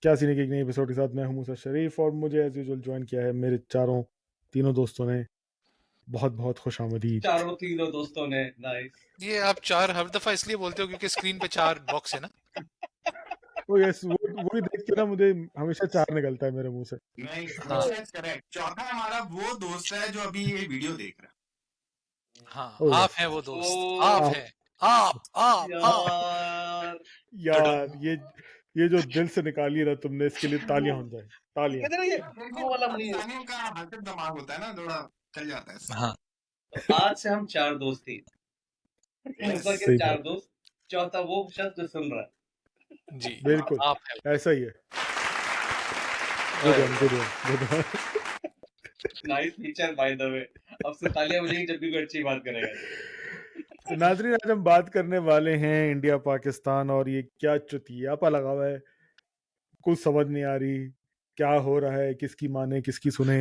क्या सीने के एक नए एपिसोड के साथ मैं हूं मूसा शरीफ और मुझे एज यूजुअल ज्वाइन किया है मेरे तीनों दोस्तों ने। बहुत बहुत खुश आमदीद। चारों तीनों दोस्तों ने नाइस। ये आप चार हर दफा इसलिए बोलते हो क्योंकि स्क्रीन पे 4 बॉक्स है ना। तो यस वो भी देख के ना मुझे हमेशा 4 निकलता है मेरे मुंह से। नहीं हाँ करेक्ट। चौथा हमारा वो दोस्त है जो अभी ये वीडियो देख रहा हाँ, ओह आप यस। हैं वो दोस्त, ओ आप आप हैं, आप यार, यार ये जो दिल से निकाली ना तुमने, इसके लिए तालियां हो जाए, तालियां। कहते ना ये है। वो वाला नहीं है। पाकिस्तानियों का हरकत दिमाग होता है ना, थोड़ा चल जाता है इससे। हाँ तो आज से हम चार दोस्त ही, मूसा के सही चार बात, दोस्त, चौथा वो शख्स जो सुन रहा है। जी, बिल्कुल आप हैं ऐसा ही है। वो। Good one good one. Nice feature by the way. अब से तालियां बजेंगी जब भी कोई अच्छी बात करेगा। तो नाजरीन, आज हम बात करने वाले हैं इंडिया पाकिस्तान, और ये क्या चुतियापा लगा हुआ है, कुछ समझ नहीं आ रही क्या हो रहा है, किसकी माने किसकी सुने,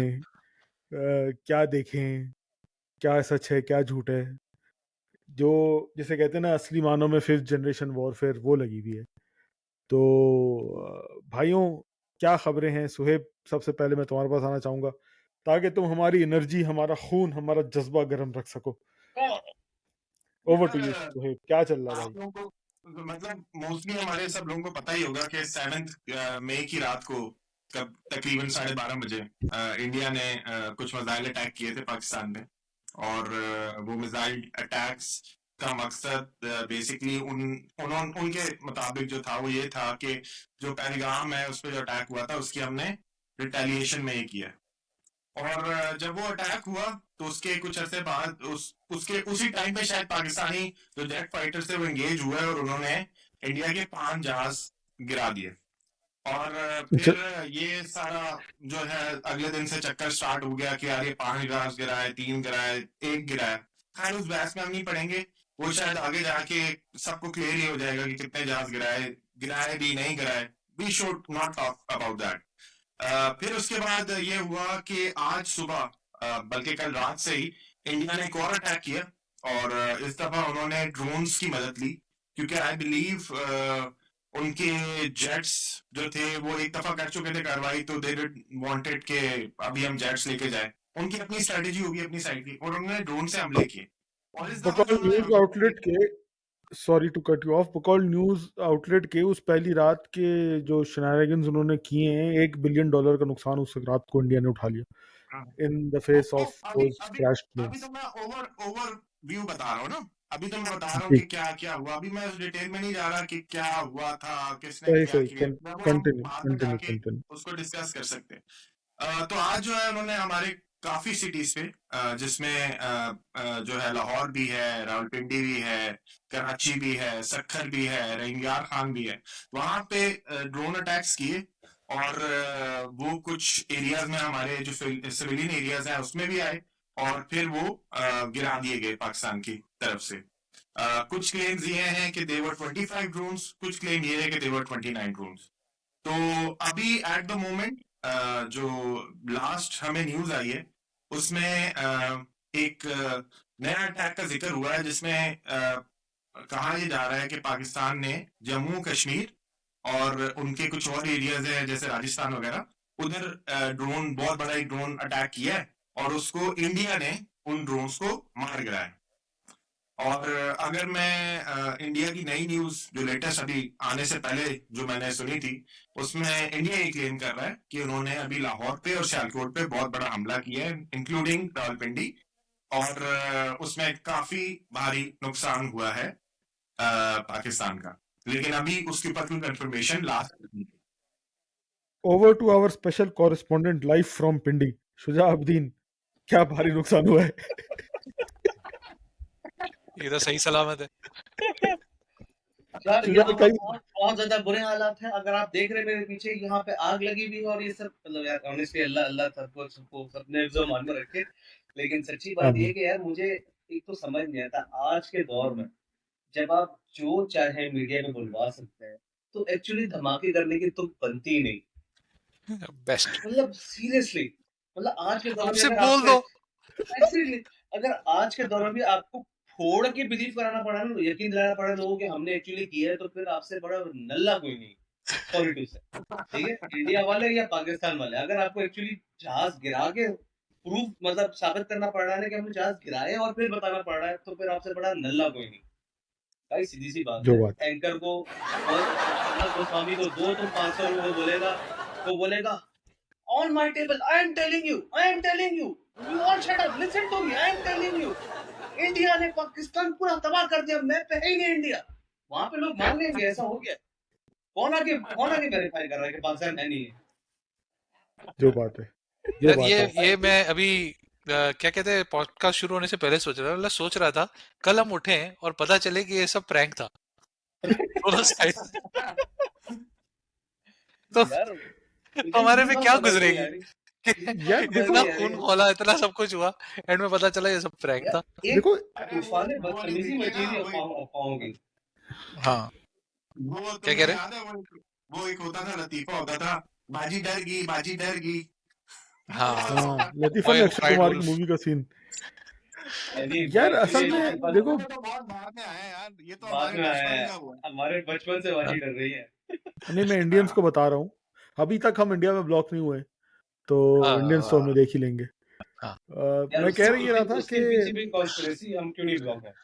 क्या देखें, क्या सच है क्या झूठ है। जो जिसे कहते हैं ना असली मानों में फिफ्थ जनरेशन वॉरफेयर, वो लगी हुई है। तो भाइयों, क्या खबरें हैं? सुहेब, सबसे पहले मैं तुम्हारे पास आना चाहूंगा ताकि तुम हमारी एनर्जी, हमारा खून, हमारा जज्बा गर्म रख सको। ओवर टू यू यार सुहेब, क्या चल रहा है आप भाई? लोगों को मतलब मोस्टली हमारे सब लोगों को पता ही होगा कि 7 मई की रात को कब तकरीबन 12:30 बजे इंडिया ने कुछ मिसाइल अटैक किए थे पाकिस्तान में। और वो मिसाइल अटैक्स का मकसद बेसिकली उनके मुताबिक जो था वो ये था कि जो पहलगाम है उस पर जो अटैक हुआ था उसकी हमने रिटेलिएशन में ये किया। और जब वो अटैक हुआ तो उसके कुछ अरसे बाद उसके उसी टाइम पे शायद पाकिस्तानी जो जेट फाइटर्स थे वो एंगेज हुए और उन्होंने इंडिया के 5 जहाज गिरा दिए। और ज, फिर ये सारा जो है अगले दिन से चक्कर स्टार्ट हो गया कि यार ये 5 जहाज गिराए, 3 गिराए, 1 गिराए। खैर उस बहस में हम नहीं पढ़ेंगे, वो शायद आगे जाके सबको क्लियर ही हो जाएगा कि कितने जहाज गिराए, गिराए भी नहीं गिराए। We should not talk about that. फिर उसके बाद ये हुआ कि आज सुबह बल्कि कल रात से ही इंडिया ने एक और अटैक किया। और इस दफा उन्होंने ड्रोन्स की मदद ली क्योंकि आई बिलीव उनके जेट्स जो थे वो एक दफा कर चुके थे कार्रवाई, तो दे वांटेड के अभी हम जेट्स लेके जाए। उनकी अपनी स्ट्रेटेजी होगी अपनी साइड की, और उन्होंने ड्रोन से हमले किए। और इस दफा जो बकौल उन्होंने न्यूज हमले आउटलेट के, sorry to cut you off, बकौल न्यूज आउटलेट के उस पहली रात के जो शनारगन्स उन्होंने किए हैं, $1 बिलियन का नुकसान उस रात को इंडिया ने उठा लिया इन द फेस तो ऑफ अभी दोज अभी क्रैश्ड अभी प्लेन्स। तो मैं ओवर ओवर व्यू बता रहा हूँ ना। अभी तो मैं बता रहा हूँ जी, कि क्या क्या हुआ। अभी मैं उस डिटेल में नहीं जा रहा कि क्या हुआ था, किसने सही क्या सही, किया, वो हम कंटिन्यू बाद में कंटिन्यू जाके कंटिन्यू। उसको डिस्कस कर सकते हैं। तो आज जो है उन्होंने हमारे काफी सिटीज पे जिसमें जो है लाहौर भी है, रावलपिंडी भी है, कराची भी है, सक्खर भी है, रंगियार खान भी है, वहां पे ड्रोन अटैक्स किए। और वो कुछ एरियाज में हमारे जो सिविलियन एरियाज हैं उसमें भी आए, और फिर वो गिरा दिए गए पाकिस्तान की तरफ से। कुछ क्लेम्स ये हैं कि देवर 25 ड्रोन्स, कुछ क्लेम ये है कि देवर 29 ड्रोन्स। तो अभी एट द मोमेंट जो लास्ट हमें न्यूज आई है उसमें एक नया अटैक का जिक्र हुआ है जिसमें कहा यह जा रहा है कि पाकिस्तान ने जम्मू कश्मीर और उनके कुछ और एरियाज हैं जैसे राजस्थान वगैरह उधर ड्रोन, बहुत बड़ा एक ड्रोन अटैक किया है और उसको इंडिया ने उन ड्रोन्स को मार गिराया है। और अगर मैं इंडिया की नई न्यूज जो लेटेस्ट अभी आने से पहले जो मैंने सुनी थी उसमें इंडिया ये क्लेम कर रहा है कि उन्होंने अभी लाहौर पे और सियालकोट पे बहुत बड़ा हमला किया है इंक्लूडिंग रावलपिंडी। और उसमें काफी भारी नुकसान हुआ है पाकिस्तान का, लेकिन अभी उसके ऊपर कोई confirmation last. Over to our special correspondent live from Pindi, Shujauddin, क्या भारी नुकसान हुआ है? ये तो सही सलामत है। यार शुजा यहाँ कई बहुत बहुत ज्यादा बुरे हालात हैं। अगर आप देख रहे हैं मेरे पीछे, यहाँ पे आग लगी हुई है और ये सब, मतलब यार ऑनेस्टली अल्लाह अल्लाह सबको सबको सबने जो मान में रखे। लेकिन सच्ची बात ये है आमीन। कि यार मुझे एक तो समझ नहीं आता आज के दौर में, जब आप जो चाहे मीडिया में बुलवा सकते हैं, तो एक्चुअली धमाके करने की तो बनती ही नहीं। बेस्ट। मतलब सीरियसली, मतलब आज के दौर में भी आपसे अगर बोल आपको दो। एक्चुअली, अगर आज के दौर में भी आपको फोड़ के बिलीव कराना पड़ा ना, यकीन दिलाना पड़ा लोगों कि हमने एक्चुअली किया है, तो फिर आपसे बड़ा नल्ला कोई नहीं। सॉरी टू से, ठीक है, इंडिया वाले या पाकिस्तान वाले, अगर आपको एक्चुअली जहाज गिरा के प्रूफ मतलब साबित करना पड़ रहा है कि हमने जहाज गिराए और फिर बताना पड़ रहा है, तो फिर आपसे बड़ा नल्ला कोई नहीं भाई। सीधी सी बात जो है, बात एंकर को और अर्नब गोस्वामी को दो तुम 500 वो बोलेगा, वो बोलेगा on my table, I am telling you, I am telling you, you all shut up, listen to me, I am telling you, India ने पाकिस्तान पूरा तबाह कर दिया, मैप पे है ही नहीं इंडिया। वहां पे लोग मान लेंगे ऐसा हो गया। कौन आके वेरीफाई कर रहा है कि पाकिस्तान है नहीं है? जो बात है, जो यार बात है। ये मैं अभी क्या कहते हैं, पॉडकास्ट शुरू होने से पहले सोच रहा था कल हम उठे और पता चले कि ये सब प्रैंक था दोनों साइड। तो यार मुझे हमारे ये पे बात क्या समझ नहीं गुजरेगी आ रही, कि यार समझ देखो, इतना नहीं आ खून रही खौला, इतना सब कुछ हुआ, एंड में पता चला ये सब प्रैंक यार। था। एक देखो अरे तूफान वो बदतमीजी देखिए मची ना, थी वही अफवाहों की। हाँ, वो क्या कह तुम्हें रहे? याद है, वो एक होता था, लतीफा होता था, बाजी डर गई, बाजी डर गई। हाँ, हाँ, लतीफा में boy who Akshay cried Kumar की वुल्फ। मूवी का सीन। नहीं यार असल एक्चुअली में वो देखो, तो बहुत बाद में आया यार, ये तो बाद हमारे में आया बचपन है, का हुआ है। हमारे बचपन से वाजी डर रही है। नहीं मैं इंडियंस को बता रहा हूँ, अभी तक हम इंडिया में ब्लॉक नहीं हुए, तो इंडियंस तो हमें देख ही लेंगे। हाँ, यार मैं कह रही रहा था कि उसके पीछे भी कॉन्स्पिरेसी, हम क्यों नहीं ब्लॉक है?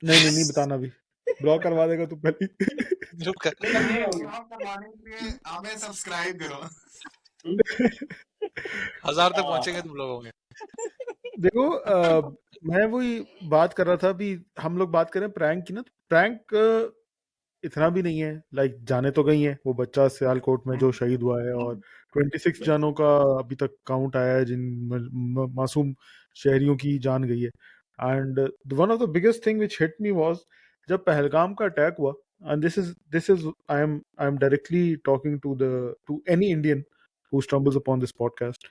नहीं बताना भी, ब्लॉक करवा देगा तू पहले ही। जो कर, नहीं करनी होगी। ब्लॉग करवाने के लिए हमें सब्सक्राइब करो। हजार तक हाँ पहुंचेंगे तुम लोग होंगे। देखो मैं वही बात कर रहा था अभी, हम लोग बात करें प्रैंक की ना, तो प्रैंक इतना भी नहीं है, लाइक जाने तो गई है वो बच्चा सियालकोट में जो शहीद हुआ है, और 26 जानों का अभी तक काउंट आया है जिन मासूम शहरियों की जान गई है। And one of the biggest thing which hit me was जब पहलगाम का अटैक हुआ, and this is I am directly talking to any Indian who stumbles upon this podcast,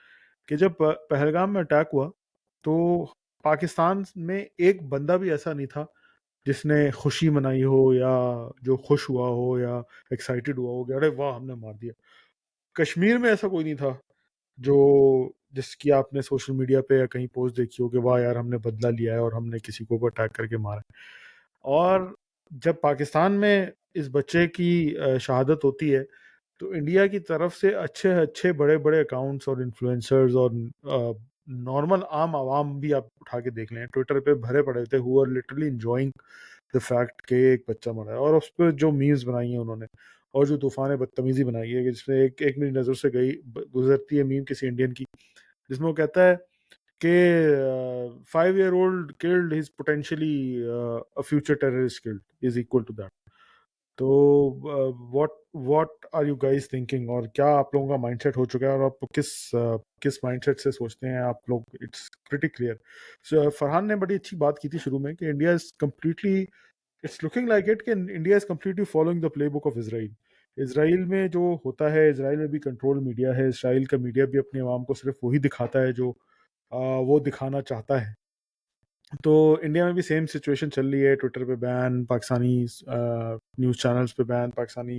कि जब पहलगाम में अटैक हुआ तो पाकिस्तान में एक बंदा भी ऐसा नहीं था जिसने खुशी मनाई हो, या जो खुश हुआ हो, या एक्साइटेड हुआ हो कि अरे वाह हमने मार दिया। कश्मीर में ऐसा कोई नहीं था जो जिसकी आपने सोशल मीडिया पे या कहीं पोस्ट देखी हो कि वाह यार हमने बदला लिया है और हमने किसी को अटैक करके मारा है। और जब पाकिस्तान में इस बच्चे की शहादत होती है, तो इंडिया की तरफ से अच्छे अच्छे बड़े बड़े अकाउंट्स और इन्फ्लुएंसर्स और नॉर्मल आम आवाम भी आप उठा के देख लें, ट्विटर पे भरे पड़े थे, who are literally enjoying the fact कि एक बच्चा मरा है। और उस पर जो मीम्स बनाई हैं उन्होंने, और जो तूफान बदतमीजी बनाई है कि जिसमें एक मेरी नज़र से गुजरती है मीम किसी इंडियन की, जिसमें वो कहता है कि 5 year old killed his potentially a future terrorist killed is equal to that। तो what are you guys thinking, और क्या आप लोगों का माइंडसेट हो चुका है, और आप किस माइंडसेट से सोचते हैं आप लोग? It's pretty clear. So Farhan ने बड़ी अच्छी बात की थी शुरू में कि India is completely, it's looking like it कि India is completely following the play book of Israel. Israel में जो होता है, इसराइल में भी कंट्रोल मीडिया है, इसराइल का मीडिया भी अपनी आवाम को सिर्फ वही दिखाता है जो वो दिखाना चाहता है। तो इंडिया में भी सेम सिचुएशन चल रही है, ट्विटर पे बैन, पाकिस्तानी न्यूज़ चैनल्स पे बैन, पाकिस्तानी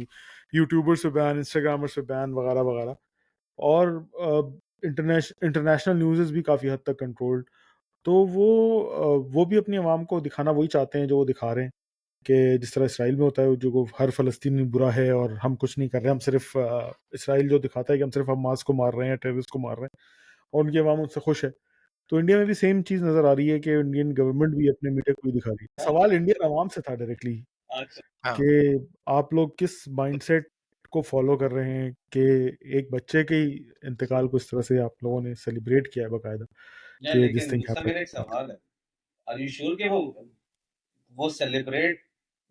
यूट्यूबर्स पे बैन, इंस्टाग्रामर्स पे बैन, वगैरह वगैरह। और इंटरनेशनल न्यूज़ भी काफ़ी हद तक कंट्रोल्ड। तो वो भी अपनी आवाम को दिखाना वही चाहते हैं जो वो दिखा रहे हैं, कि जिस तरह इसराइल में होता है जो को हर फ़लस्तीनी बुरा है और हम कुछ नहीं कर रहे, हम सिर्फ इसराइल जो दिखाता है कि हम सिर्फ हमास को मार रहे हैं, टेररिस्ट को मार रहे हैं, और उनकी आवाम उनसे खुश है। तो इंडिया में भी सेम चीज़ नज़र आ रही है कि इंडियन गवर्नमेंट भी अपने मीडिया को ही दिखा रही है। सवाल इंडियन अवाम से था डायरेक्टली अच्छा, हाँ, कि आप लोग किस माइंडसेट को फॉलो कर रहे हैं कि एक बच्चे के ही इंतकाल को इस तरह से आप लोगों ने सेलिब्रेट किया है बाकायदा यार कि दिस लेकिन थिंग दूसरा मेरा एक हैपेंड। सवाल है, आर यू श्योर कि वो सेलिब्रेट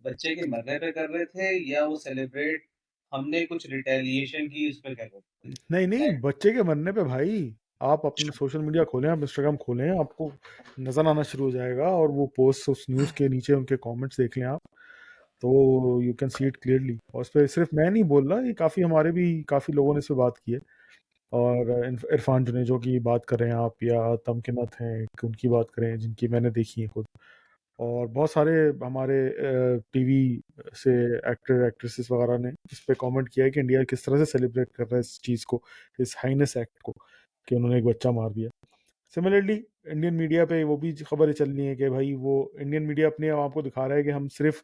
बच्चे के मरने पे कर रहे थे, या वो सेलिब्रेट हमने कुछ रिटेलिएशन की उस पे कर रहे थे? नहीं नहीं, That- बच्चे के मरने पे भाई, आप अपना सोशल मीडिया खोलें, आप इंस्टाग्राम खोलें, आपको नज़र आना शुरू हो जाएगा, और वो पोस्ट उस न्यूज़ के नीचे उनके कमेंट्स देख लें आप, तो you can see it clearly. और उस पर सिर्फ मैं नहीं बोल रहा, ये काफ़ी हमारे भी काफ़ी लोगों ने इस पर बात की है। और इरफान जुनेजो की बात करें आप, या तमकिनत हैं उनकी बात करें जिनकी मैंने देखी है खुद, और बहुत सारे हमारे टीवी से एक्टर एक्ट्रेसेस वगैरह ने इस पे कमेंट किया है कि इंडिया किस तरह से सेलिब्रेट कर रहा है इस चीज़ को, इस हाइनेस एक्ट को, कि उन्होंने एक बच्चा मार दिया। सिमिलरली इंडियन मीडिया पे वो भी खबरें चल रही हैं कि भाई वो इंडियन मीडिया अपने आप को दिखा रहा है कि हम सिर्फ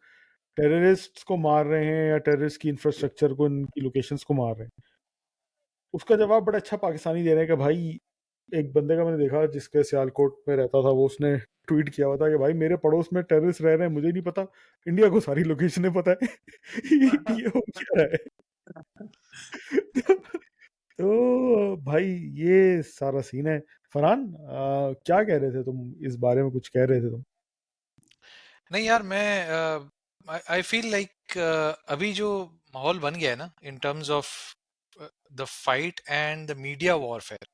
टेररिस्ट्स को मार रहे हैं या टेररिस्ट की इंफ्रास्ट्रक्चर को, इनकी लोकेशंस को मार रहे हैं, उसका जवाब बड़ा अच्छा पाकिस्तानी दे रहे हैं कि भाई, एक बंदे का मैंने देखा जिसके सियालकोट में रहता था, वो उसने ट्वीट किया हुआ था कि भाई मेरे पड़ोस में टेररिस्ट रह रहे हैं, मुझे नहीं पता, इंडिया को सारी लोकेशनें पता है। ये हो क्या रहा है? तो भाई ये सारा सीन है। फरहान, क्या कह रहे थे तुम इस बारे में, कुछ कह रहे थे तुम? नहीं यार, मैं आई फील लाइक अभी जो माहौल बन गया है ना, in terms of the fight and the media warfare,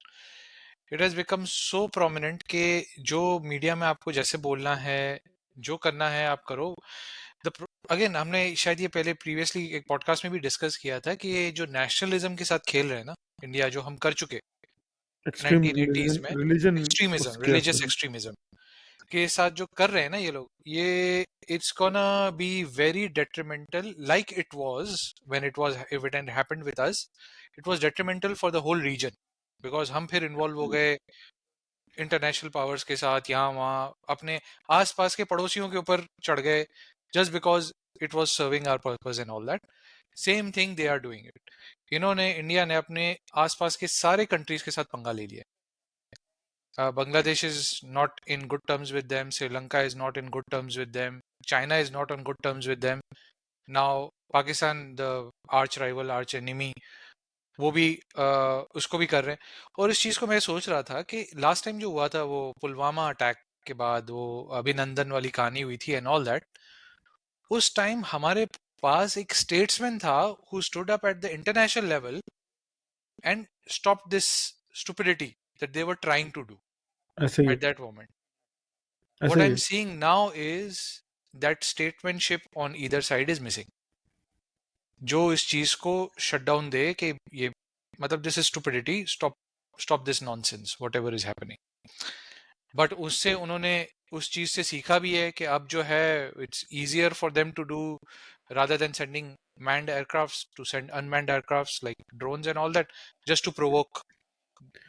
it has become so prominent कि जो मीडिया में आपको जैसे बोलना है, जो करना है आप करो। अगेन हमने शायद ये पहले प्रीवियसली एक पॉडकास्ट में भी डिस्कस किया था कि ये जो नेशनलिज्म के साथ खेल रहे हैं ना इंडिया, जो हम कर चुके एक्सट्रीम 1980s में, रिलीजन एक्सट्रीमिज्म, उसके रिलीजियस असर। एक्सट्रीमिज्म के साथ जो कर रहे हैं ना ये लोग, ये it's gonna be very detrimental, like it was when it was, if it and happened with us, it was detrimental for the whole region, because हम फिर इन्वॉल्व हो गए इंटरनेशनल पावर्स के साथ, यहाँ वहाँ अपने आसपास के पड़ोसियों के ऊपर चढ़ गए, just because it was serving our purpose and all that. Same thing they are doing it. इन्होंने, इंडिया ने अपने आसपास के सारे कंट्रीज के साथ पंगा ले लिया। Bangladesh is not in good terms with them. Sri Lanka is not in good terms with them. China is not on good terms with them. Now Pakistan, the arch rival, arch enemy, वो भी उसको भी कर रहे हैं। और इस चीज को मैं सोच रहा था कि लास्ट टाइम जो हुआ था वो पुलवामा अटैक के बाद, वो अभिनंदन वाली कहानी हुई थी एंड ऑल दैट, उस टाइम हमारे पास एक स्टेट्समैन था who stood up at the international level and stopped this stupidity that they were trying to do ऐसे ही at that moment. ऐसे What he I'm seeing now is that statesmanship on either side is missing. जो इस चीज को shut down दे कि ये, मतलब this is stupidity, stop this nonsense whatever is happening. But उससे उन्होंने उस चीज से सीखा भी है कि अब जो है it's easier for them to do, rather than sending manned aircrafts, to send unmanned aircrafts like drones and all that, just to provoke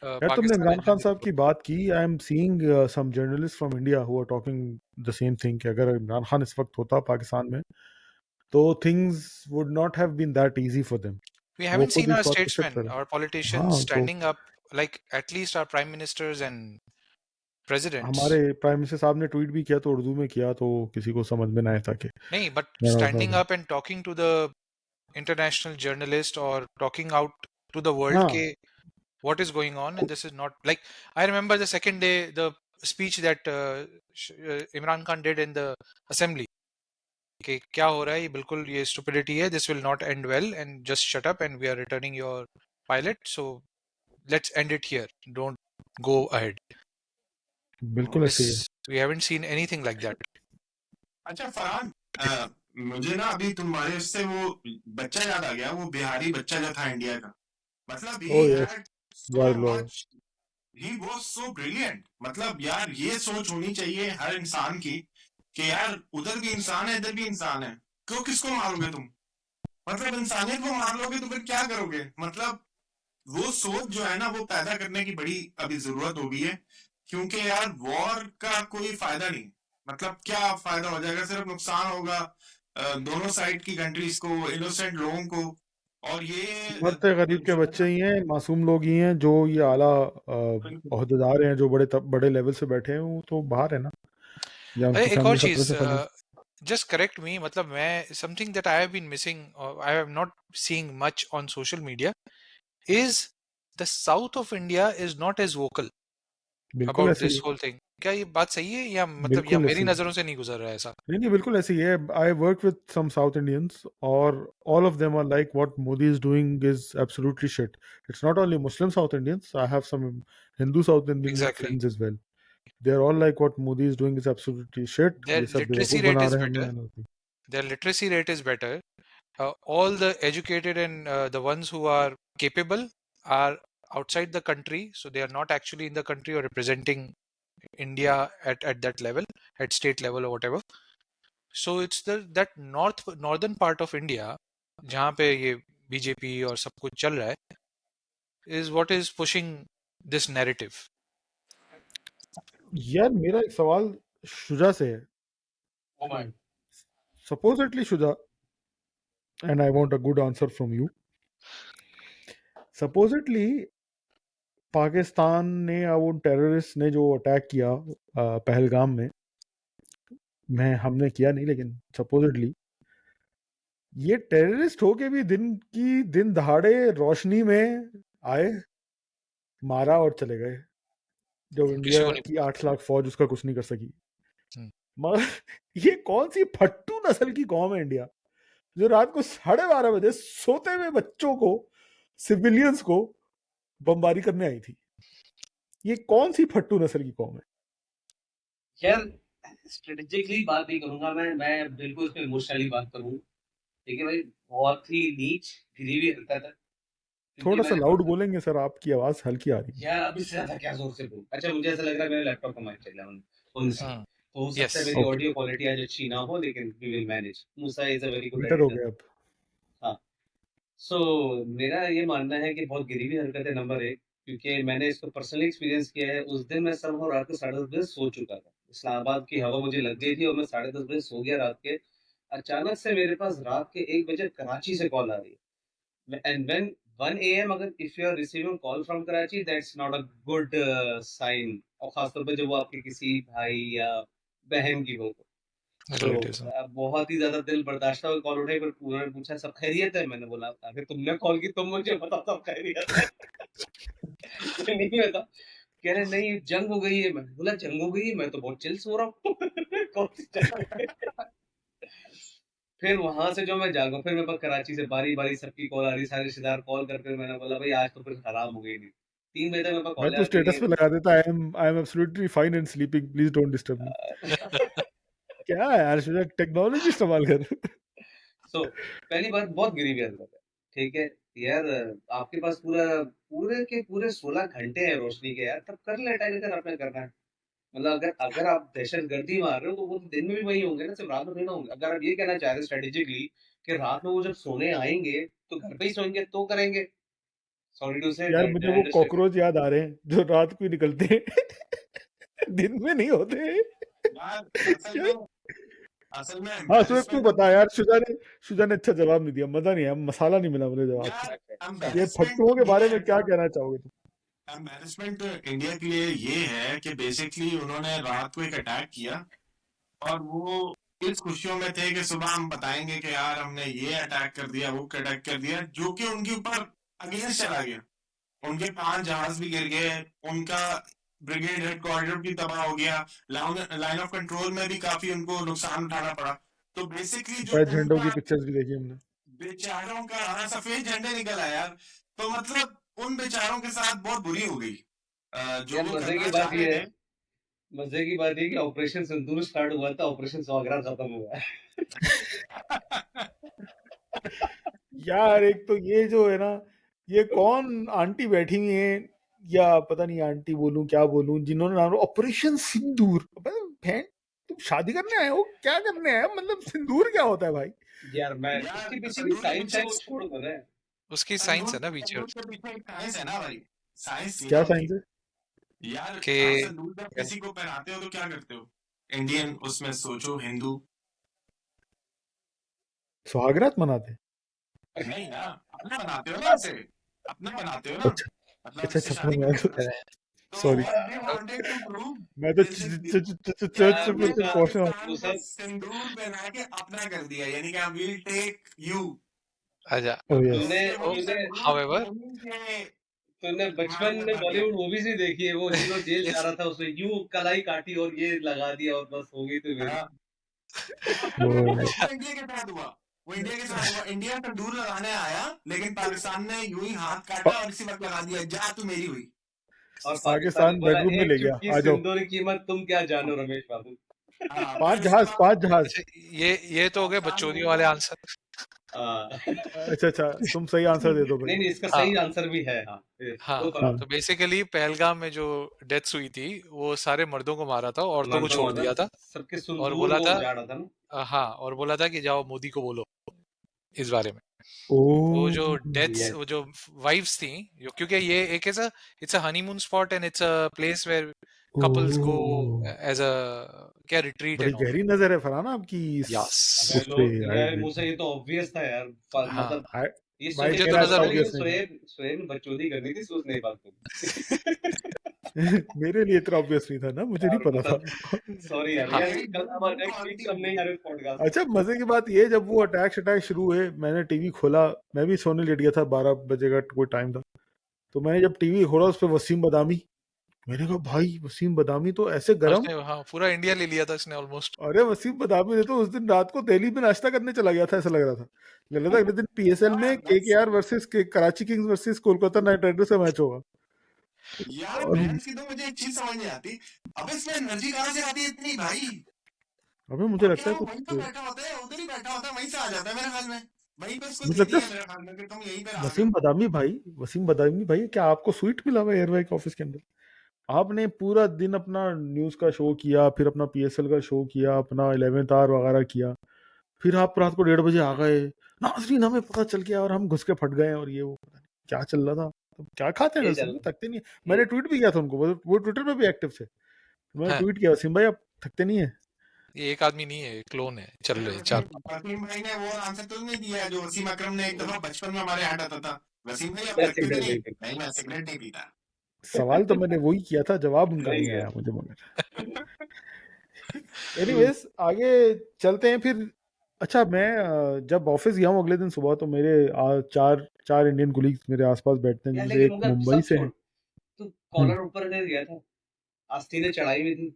यार, तुमने Pakistan Imran and Khan then साहब की बात की। I am seeing some journalist from India who are talking the same thing कि अगर इमरान खान इस वक्त होता पाकिस्तान में तो things would not have been that easy for them. we वो haven't खुद seen इस our बात को एक्सेप्ट statesmen, कर। our politicians हाँ, तो standing up, like at least our prime ministers and presidents. हमारे प्राइम मिनिस्टर साहब ने ट्वीट भी किया, तो उर्दू में किया, तो किसी को समझ में ना आया था कि नहीं, but इमरान standing साहब। up and talking to the international journalist or talking out to the world हाँ, ke what is going on, and this is not like, I remember the second day the speech that Imran Khan did in the assembly कि क्या हो रहा है, ये बिल्कुल ये stupidity है, this will not end well, and just shut up and we are returning your pilot, so let's end it here, don't go ahead. बिल्कुल ऐसे ही है। We haven't seen anything like that. अच्छा फरहान, मुझे ना अभी तुम्हारे उससे वो बच्चा याद आ गया, वो बिहारी बच्चा जो था इंडिया का। मतलब ओह he yes, had so viral हुआ। much, he was so brilliant। मतलब यार ये सोच होनी चाहिए हर इंसान की कि यार उधर भी इंसान है, इधर भी इंसान है, क्यों किसको मारोगे तुम? मतलब इंसानियत को मार लोगे तो फिर क्या करोगे? मतलब वो सोच जो है ना, वो पैदा करने की बड़ी अभी जरूरत हो गई है, क्योंकि यार वॉर का कोई फायदा नहीं। मतलब क्या फायदा हो जाएगा? सिर्फ नुकसान होगा दोनों साइड की कंट्रीज को, इनोसेंट लोगों को। और ये मरते गरीब के बच्चे ही हैं, मासूम लोग ही हैं, जो ये आला ओहदेदार हैं, जो बड़े लेवल से बैठे हैं, वो तो बाहर है ना, या अरे उनकी एक और फैमिली खतरे चीज, से फंसी। just correct me, मतलब मैं, something that I have been missing, or I have not seeing much on social media, is the south of India is not as vocal बिल्कुल about ऐसे ही this है, whole thing। क्या ये बात सही है, या मतलब या बिल्कुल मेरी ऐसे ही है। नजरों से नहीं गुजर रहा है ऐसा? नहीं नहीं, बिल्कुल ऐसे ही है। I work with some South Indians और all of them are like what Modi is doing is absolutely shit. It's not only Muslim South Indians, I have some Hindu South Indian Exactly. Friends as well. They are all like what Modi is doing is absolutely shit, Their ये सब literacy बेवकूफ rate बना is रहे हैं better. हमें। Their literacy rate is better. All the educated and the ones who are capable are outside the country, so they are not actually in the country or representing India at that level, at state level or whatever. So it's that northern part of India जहाँ पे ये BJP और सब कुछ चल रहा है, is what is pushing this narrative. यार, मेरा एक सवाल शुजा से है। supposedly Shuja, and I want a good answer from you. Supposedly Pakistan ने वो टेररिस्ट ने जो अटैक किया पहलगाम में, हमने किया नहीं, लेकिन सपोजिटली ये टेररिस्ट होके भी दिन दहाड़े रोशनी में आए, मारा और चले गए, जब किसी इंडिया को नहीं की 8 लाख फौज उसका कुछ नहीं कर सकी। हम्म। मगर ये कौन सी फट्टू नस्ल की कौम है इंडिया, जो रात को 12:30 बजे सोते हुए बच्चों को, सिविलियंस को बमबारी करने आई थी। ये कौन सी फट्टू नस्ल की कौम है? यार स्ट्रेटेजिकली बात नहीं करूंगा मैं बिल्कुल इस पे इमोशनली बात करूँ। ठीक है भाई, बहुत ही नीच गरीबी हरकत है। थोड़ा सा लाउड बोलेंगे सर, आपकी आवाज हल्की आ रही है। यार अभी से ज्यादा क्या जोर से बोलूं? अच्छा, मुझे ऐसा लग रहा है मेरे लैपटॉप का माइक चल रहा है उनसे, तो हो सकता है मेरी Okay. ऑडियो क्वालिटी आज अच्छी ना हो, लेकिन we will manage. Musa is a very good better हो एडिटर। गया अब। हाँ, सो मेरा ये मानना है कि बहुत गरीबी हरकत है नंबर 1, क्योंकि मैंने इसको पर्सनली एक्सपीरियंस किया है। उस दिन मैं सब रात को 10:30 बजे सो चुका था। इस्लामाबाद की हवा मुझे लग गई थी और मैं 10:30 बजे सो गया रात के। अचानक से मेरे पास रात के 1 बजे कराची से कॉल आ रही है, एंड व्हेन 1 AM, अगर if you are receiving call from Karachi, that's not a good sign, और खासतौर पर जब वो आपके किसी भाई या बहन की हो। तो Relatives, बहुत ही ज्यादा दिल बर्दाश्त हुआ, कॉल उठाई, पर उन्होंने पूछा सब खैरियत है? मैंने बोला अगर तुमने कॉल की तुम मुझे बताओ सब खैरियत है। नहीं बता, कह रहे नहीं जंग हो गई है। मैंने बोला जंग हो गई है? मैं तो बहुत चिल सो रहा हूँ। कौन सी जंग हो गई? फिर वहां से जो मैं जागा, फिर मेरे पास कराची से बारी बारी सबकी कॉल आ रही, सारे रिश्तेदार कॉल करके, मैंने बोला भाई आज तो फिर खराब हो गई। नहीं, 3 बजे तक मेरे पास मैं कॉल तो आती स्टेटस पे रही। लगा देता, I am absolutely fine and sleeping, please don't disturb me. क्या है यार, शुजा टेक्नोलॉजी इस्तेमाल कर। सो पहली बात, बहुत गरीबी हरकत है। ठीक है यार, आपके पास पूरे के पूरे 16 घंटे हैं रोशनी के, यार तब कर ले टाइम अगर आपने करना है। मतलब अगर अगर आप दहशतगर्दी मार रहे हो तो वो तो दिन में भी वही होंगे ना, सिर्फ रात में थोड़ी ना होंगे। अगर आप ये कहना चाह रहे हो स्ट्रेटेजिकली कि रात में वो जब सोने आएंगे तो घर पे ही सोएंगे, तो करेंगे। सॉरी टू से यार दैट मुझे आई वो अंडरस्टैंड। कॉकरोच याद आ रहे हैं जो रात को ही निकलते हैं, दिन में नहीं होते। यार क्या? असल में हाँ सुबह तू embarrassment बता यार, शुजा ने अच्छा जवाब नहीं दिया, मजा नहीं आया, मसाला नहीं मिला मुझे जवाब यार से। ये embarrassment फट्टुओं के बारे ये में है क्या ना, कहना चाहोगे तुम? एम्बेरसमेंट इंडिया के लिए ये है कि बेसिकली उन्होंने रात को एक अटैक किया और वो इस खुशियों में थे कि सुबह हम बताएंगे कि यार हमने ये अटैक कर दिया, वो अटैक कर दिया, जो कि उनके ऊपर अगेंस्ट चला गया। उनके 5 जहाज भी गिर गए, उनका ब्रिगेड हेडक्वार्टर भी तबाह हो गया, लाइन ऑफ कंट्रोल में भी काफी उनको नुकसान उठाना पड़ा। तो बेसिकली जो सफेद झंडों की उनका पिक्चर्स भी देखी हमने। बेचारों का, हाँ, सफेद झंडे निकल आया यार। तो मतलब उन बेचारों के साथ बहुत बुरी हो गई। जो यार वो मजे करना की चाह बात रहे ये है, थे। मजे की बात ये कि ऑपरेशन सिंदूर स्टार्ट हुआ था, ऑपरेशन सौगरा खत्म हुआ है। यार एक तो ये जो है ना, ये कौन आंटी बैठी हुई है, या पता नहीं आंटी बोलूं क्या बोलूं, जिन्होंने नाम ऑपरेशन सिंदूर। अबे बहन, तुम शादी करने आए हो, क्या करने आए हो? मतलब सिंदूर क्या होता है भाई? यार मैं यार उसके पीछे भी संदूर के साइंस है, वो पीछे छोड़ दो ना। उसकी साइंस संदूर है ना पीछे संदूर के पीछे एक साइंस है ना भाई। साइंस थी ना क्या उनकी। साइंस है? यार के आप संदूर जब किसी को पहनाते हो तो क्या करते हो? इंडियन उसमें सोचो, हिंदू। सुहागरात मनाते? नहीं ना, अपना बनाते हो ना उसे, अपना बनाते हो ना, अच्छा मतलब अच्छा जिससे अच्छा, शादी समझ करते में हो आया, ना। तो sorry. what they wanted to prove, मैं तो basically चर्च यार से फिर उन्होंने से मूसा, पहुंचना। पाकिस्तान मूसा को सिंदूर पहना के अपना कर दिया, यानी कि विल टेक यू। आजा। ओह तो यस। तूने उससे वही तूने संदूर However, उन्हीं के तूने इस्तेमाल बचपन में करना दिया। बॉलीवुड मूवीज ही देखी है, वो हीरो जेल जा yes, रहा था, उसने यूं कलाई काटी और ये लगा दिया और बस हो गई तो मेरी। हाँ, तो ओह वो इंडिया के साथ हुआ। वो इंडिया के साथ हुआ, इंडिया तंदूर लगाने आया, लेकिन पाकिस्तान ने यूं ही हाथ काटा और इसी वक्त लगा दिया, जा तू मेरी हुई। और पाकिस्तान ने पाकिस्तान बोला बेडरूम में एक ले गया, चुटकी आ जाओ। सिंदूर की कीमत तुम क्या जानो रमेश बाबू। हाँ, 5 जहाज, पाकिस्तान 5 जहाज। अच्छा, ये तो हो गए पाकिस्तान बच्चों वाले बोलेगा। आंसर। अच्छा अच्छा, तुम सही आंसर दे दो भाई। नहीं इसका हाँ सही आंसर भी है। हाँ, हाँ, वो हाँ तो बेसिकली पहलगाम में जो डेथ्स हुई थी वो सारे मर्दों को मारा था, औरतों को मर्दों छोड़ वाला दिया था। सबके और सिंदूर बोला वो था उजाड़ा था ना। हाँ, और बोला था कि जाओ मोदी को बोलो इस बारे में। तो ओह जो डेथ्स, यस, वो जो वाइफ्स थी, क्योंकि ये एक ऐसा, it's a honeymoon spot and it's a place where couples go oh, as a क्या retreat बड़ी and all. गहरी नजर है फरहान आपकी इस Yes. उस पे। मेरे मुंह से ये तो ऑब्वियस था यार, हाँ मतलब ये भाई मुझे सुहेब तो मेरा को नजर इतना पता, आ लेकिन ऑब्वियस नहीं था। सुहेब ने बकचोदी करनी थी, उसने ये बात करी। मेरे लिए इतना ऑब्वियस नहीं था ना, मुझे नहीं यार पता था। मतलब सॉरी यार, हाँ यार भाई कल हमारे तो नेक्स्ट वीक आंटी सब नहीं आ रहे पॉडकास्ट अच्छा, मजे की बात ये, जब वो अटैक शुरू हुए, मैंने टीवी खोला, मैं भी सोने लेट गया था, 12 बजे का कोई टाइम था, तो मैंने जब टीवी खोला उस पर वसीम बदामी, मैंने कहा भाई वसीम बदामी तो ऐसे गरम। उसने हाँ पूरा इंडिया ले लिया था इसने ऑलमोस्ट. अरे वसीम बदामी ने तो उस दिन रात को दिल्ली में नाश्ता करने चला गया था, ऐसा लग रहा था। लग रहा था अगले दिन पीएसएल में KKR versus Karachi Kings versus Kolkata night Riders का मैच होगा। यार और बहन की तो मुझे एक चीज समझ नहीं आती, अब इसमें एनर्जी कहाँ से आती है इतनी भाई? अबे मुझे और लगता क्या है वो वहीं पे कुछ, बैठा होता है, उधर ही बैठा होता है, वहीं से आ जाता है मेरे ख्याल में, वहीं पे उसको मुझे दे लगता दिया है मेरे ख्याल में कि तुम यहीं पे रहा वसीम करो। बदामी भाई, वसीम बदामी भाई, क्या आपको स्वीट मिला हुआ एयरवाई के ऑफिस के अंदर? आपने पूरा दिन अपना न्यूज का शो किया, फिर अपना पीएसएल का शो किया, अपना 11th आवर वगैरह किया, फिर आप रात को 1:30 बजे आ गए, नाजरीन हमें पता चल गया और हम घुस के फट गए, और ये वो पता नहीं क्या चल रहा था। तो क्या खाते हैं ये वसीम चल भाई, थकते नहीं है? ये मैंने ट्वीट भी किया था उनको, वो ट्विटर पे भी एक्टिव थे, तो मैंने है. ट्वीट किया, वसीम भाई आप थकते नहीं है? ये एक आदमी नहीं है, क्लोन है, चल अरे रहे वसीम, 4. वसीम भाई ने वो आंसर तो नहीं दिया है जो वसीम अकरम ने एक दफा बचपन में हमारे यहाँ आता था, वसीम भाई आप मैं थकते तो सिगरेट नहीं? नहीं पीता। नहीं मैं सिगरेट नहीं पीता। सवाल तो मैंने वही किया था, जवाब उनका नहीं नहीं यार, आया मुझे, मगर एनीवेज आगे चलते हैं फिर। अच्छा, मैं जब ऑफिस गया हूँ अगले दिन सुबह, तो मेरे चार चार इंडियन कुलीग्स मेरे आसपास बैठते हैं, यार जिनमें से लेकिन एक मगर मुंबई सब से छोड़, है। तू हम्म, कॉलर ऊपर कर गया था, आस्थी ने चढ़ाई हुई थी,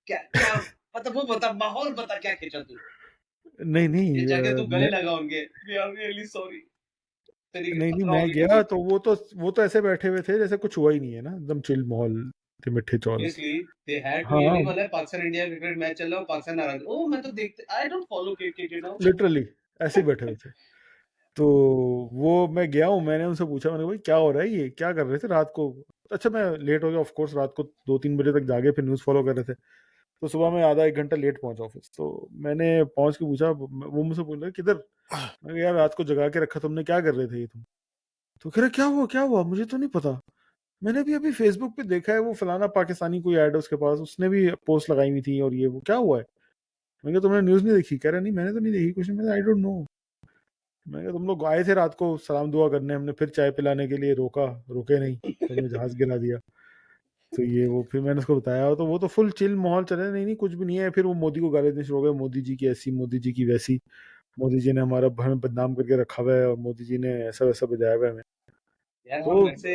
क्या क्या मतलब वो बता, माहौल बता क्या खींचा तू, नहीं ये नहीं जाके तू गले मैं लगा उनके, वी आर रियली सॉरी, तेरी नहीं नहीं, मैं प्रॉब्लम गया तो वो तो ऐसे बैठे हुए थे जैसे कुछ हुआ ही नहीं है ना, एकदम चिल माहौल थे, मिठे चौल। ऑब्वियसली दे हैड टू, ये हाँ नहीं बोला पाकिस्तान इंडिया क्रिकेट मैच चल रहा है पाकिस्तान नाराज, ओ मैं तो देखते, I don't follow cricket now. Literally ऐसे ही बैठे हुए थे। तो वो मैं गया हूँ, मैंने उनसे पूछा, मैंने कहा, भाई क्या हो रहा है, ये क्या कर रहे थे रात को? अच्छा, मैं लेट हो गया ऑफ कोर्स, रात को 2-3 बजे तक जागे, फिर न्यूज़ फॉलो कर रहे थे, तो सुबह में आधा 1 घंटा लेट पहुंचा ऑफिस। तो मैंने पहुंच के पूछा, वो मुझसे पूछ रहे किधर, मैं कहा, यार रात को जगा के रखा तुमने, क्या कर रहे थे ये तुम? तो कह रहे क्या हुआ मुझे तो नहीं पता, मैंने भी अभी फेसबुक पे देखा है, वो फलाना पाकिस्तानी कोई ऐड है उसके पास, उसने भी पोस्ट लगाई हुई थी, और ये वो क्या हुआ है? मैंने कहा तुमने न्यूज़ नहीं देखी? कह रहा नहीं मैंने तो नहीं देखी कुछ नहीं, मैंने आई डोंट नो। मैं कहा तुम लोग आए थे रात को सलाम दुआ करने, हमने फिर चाय पिलाने के लिए रोका, रुके नहीं, तुमने जहाज गिरा दिया। तो ये वो फिर मैंने उसको बताया, तो वो तो फुल चिल माहौल चल रहा है, नहीं नहीं कुछ भी नहीं है। फिर वो मोदी को गाली देने शुरू हो गए, मोदी जी की ऐसी, मोदी जी की वैसी, मोदी जी ने हमें बदनाम करके रखा हुआ है, और मोदी जी ने ऐसा वैसा बजाया हुआ है हमें। यार तो हम वैसे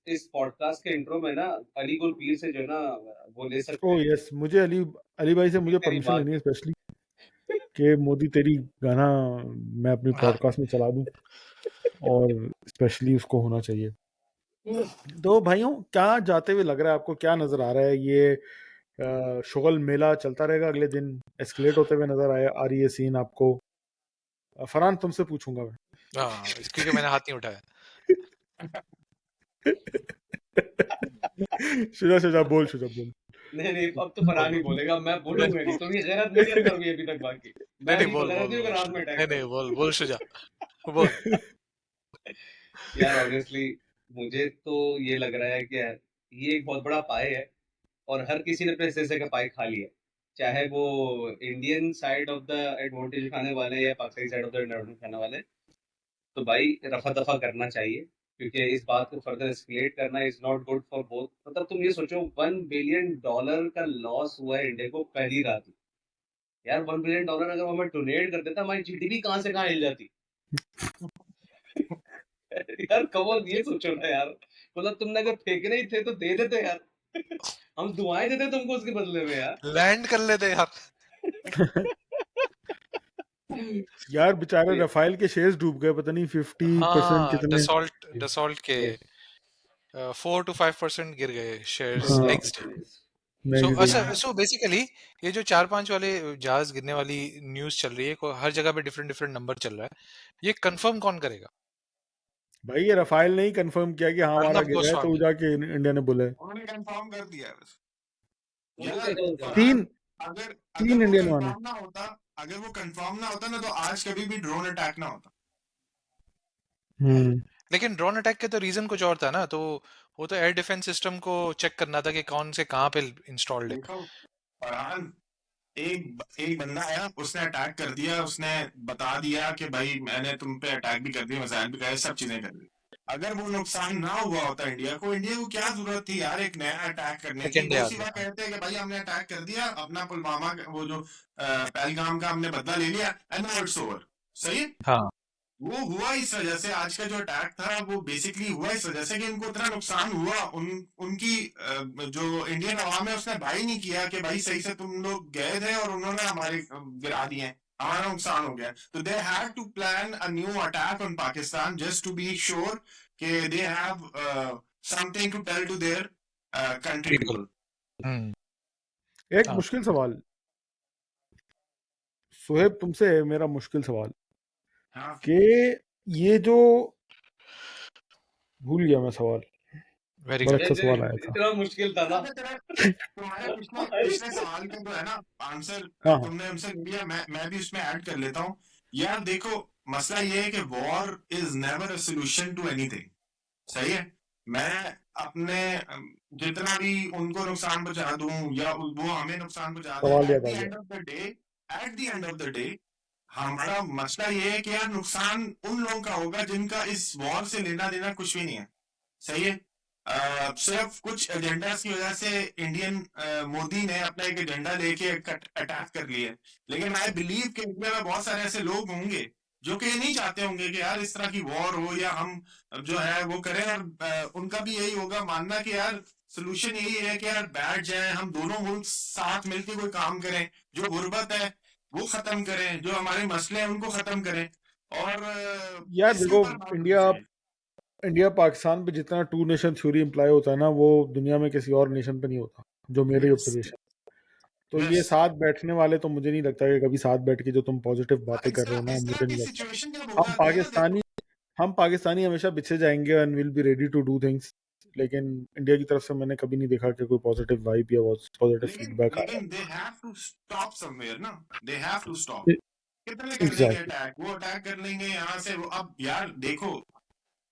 इस पॉडकास्ट के इंट्रो में ना अली गुल पीर से जो है ना वो ले सकते ओ हैं यस, मुझे अली भाई से मुझे तेरी परमिशन बात लेनी है की। स्पेशली, कि मोदी तेरी गाना मैं अपनी हाँ पॉडकास्ट में चला दूं, और स्पेशली उसको होना चाहिए। तो भाइयों, क्या जाते हुए लग रहा है आपको, क्या नजर आ रहा है? ये शुगल मेला चलता रहेगा अगले दिन, एस्केलेट होते हुए नजर आ रही है सीन आपको? फरहान तुमसे पूछूंगा मैं। हाँ क्योंकि मैंने हाथ नहीं उठाया. शुजा बोल। नहीं नहीं, अब तो फरहान ही बोलेगा, मैं बोलूंगा नहीं, तो ये गैरत मेरे अंदर भी अभी तक बाकी, नहीं मैं नहीं नहीं बोल बोला बोल रहती हूँ बोल अगर रात में नहीं अटैक नहीं करूँ। बोल शुजा बोल. यार ऑनेस्टली मुझे तो ये लग रहा है कि यार ये एक बहुत बड़ा पाए है, और हर किसी ने अपने हिस्से का पाई खा लिया, चाहे वो Indian side of the advantage खाने वाले या Pakistani side of the advantage खाने वाले। तो भाई रफा दफा करना चाहिए, क्योंकि इस बात को फर्दर एस्केलेट करना is not good for both. मतलब तुम ये सोचो, $1 बिलियन का लॉस हुआ है इंडिया को पहली रात में। यार $1 बिलियन अगर हमें डोनेट कर देता, हमारी जीडीपी कहाँ से कहाँ हिल जाती। यार कमल ये सोचो ना यार, मतलब तुमने अगर फेंकने ही थे तो दे देते यार, हम दुआएं देते तुमको उसके बदले में यार। लैंड कर लेते यार. यार बेचारे रफाइल के शेयर्स डूब गए, पता नहीं 50% हाँ कितने। डसॉल्ट के 4 to 5% गिर गए शेयर्स हाँ, नेक्स्ट डे. सो नेक्स्ट अच्छा, डे। सो बेसिकली ये जो 4-5 वाले जहाज गिरने वाली न्यूज चल रही है, हर जगह पे डिफरेंट डिफरेंट नंबर चल रहा है, ये कंफर्म कौन करेगा? भाई ये रफाइल ने ही कंफर्म किया कि हाँ हमारा अर्नब गिरा है, तो वो गोस्वामी. जाके इंडिया ने बोला है। उन्होंने कंफर्म कर दिया है बस। उनको यार क्या कहूँ तीन फरहान, अगर अगर तीन वो इंडियन माने। कंफर्म ना होता, अगर वो कंफर्म ना होता ना, तो आज कभी भी ड्रोन अटैक ना होता। हम्म। लेकिन ड्रोन अटैक के तो रीजन कुछ और था ना, तो वो तो एयर डिफेंस सिस्टम को चेक करना था कि कौन से कहाँ पे इंस्टॉल्ड है। देखो फरहान, एक बंदा आया, उसने अटैक कर दिया, उसने बता दिया कि भाई मैंने तुम पे अटैक भी कर दिया, मिसाइल भी कराए, सब चीजें कर दी। अगर वो नुकसान ना हुआ होता इंडिया को क्या जरूरत थी यार एक नया अटैक करने की? सेकेंड डे वो आ सीधा गया। कहते हैं कि भाई हमने अटैक कर दिया, अपना पुलवामा वो जो पहलगाम का हमने बदला ले लिया, एंड नाउ इट्स ओवर। सही है? हाँ, वो हुआ इस वजह से, आज का जो अटैक था वो बेसिकली हुआ इस वजह से कि उनको इतना नुकसान हुआ, उनकी जो इंडियन अवाम है उसने भाई नहीं किया कि भाई सही से तुम लोग गए थे और उन्होंने हमारे गिरा दिए हैं, हमारा नुकसान हो गया। तो they have to plan a new attack on Pakistan just to be sure कि they have something to tell to their country People. People. एक हाँ। मुश्किल सवाल सुहेब तुमसे, मेरा मुश्किल सवाल हाँ कि ये जो भूल गया मैं सवाल, वेरी बड़ा गुड। अच्छा सवाल आया था। इतना मुश्किल था ना। तुम्हारे पिछले सवाल का जो है ना आंसर हाँ हाँ तुमने हमसे लिया, मैं भी उसमें ऐड कर लेता हूँ। यार देखो, मसला ये है कि war is never a solution to anything. सही है? मैं अपने जितना भी उनको नुकसान पहुंचा दूं या वो हमें नुकसान पहुंचा दे, सवाल एट याद द आ गया। End of the day, eight the end of the day हमारा मसला ये है कि यार नुकसान उन लोगों का होगा जिनका इस वॉर से लेना देना कुछ भी नहीं है। सही है? सिर्फ कुछ एजेंडा की वजह से इंडियन मोदी ने अपना एक एजेंडा लेके अटैक कर लिया है। लेकिन आई बिलीव कि इंडिया में बहुत सारे ऐसे लोग होंगे जो कि ये नहीं चाहते होंगे कि यार इस तरह की वॉर हो या हम जो है वो करें, और उनका भी यही होगा मानना कि यार सोल्यूशन यही है कि यार बैठ जाए, हम दोनों मुल्क साथ मिलकर कोई काम करें, जो गुर्बत है वो खत्म करें, जो हमारे मसले हैं उनको खत्म करें, और यार इसके देखो, ऊपर बात होनी इंडिया चाहिए। इंडिया पाकिस्तान पे जितना टू नेशन थ्योरी इम्प्लाई होता है ना, वो दुनिया में किसी और नेशन पे नहीं होता, जो मेरे यस ऑब्जर्वेशन। तो यस। ये साथ बैठने वाले तो मुझे नहीं लगता कि कभी साथ बैठ के जो तुम पॉजिटिव बातें कर रहे हो ना, इस तरह मुझे नहीं की लगता। सिचुएशन जब हो हम जाती है ना, देखो पाकिस्तानी हमेशा पीछे जाएंगे and will be ready to do things, लेकिन इंडिया की तरफ से मैंने कभी नहीं देखा कि कोई पॉजिटिव वाइब या पॉजिटिव लेकिन फीडबैक आ लेकिन they have to stop somewhere ना, दे हैव टू स्टॉप। रहा कितने है। कर लेंगे एग्जैक्टली। अटैक, वो अटैक कर लेंगे यहाँ से वो। अब यार देखो,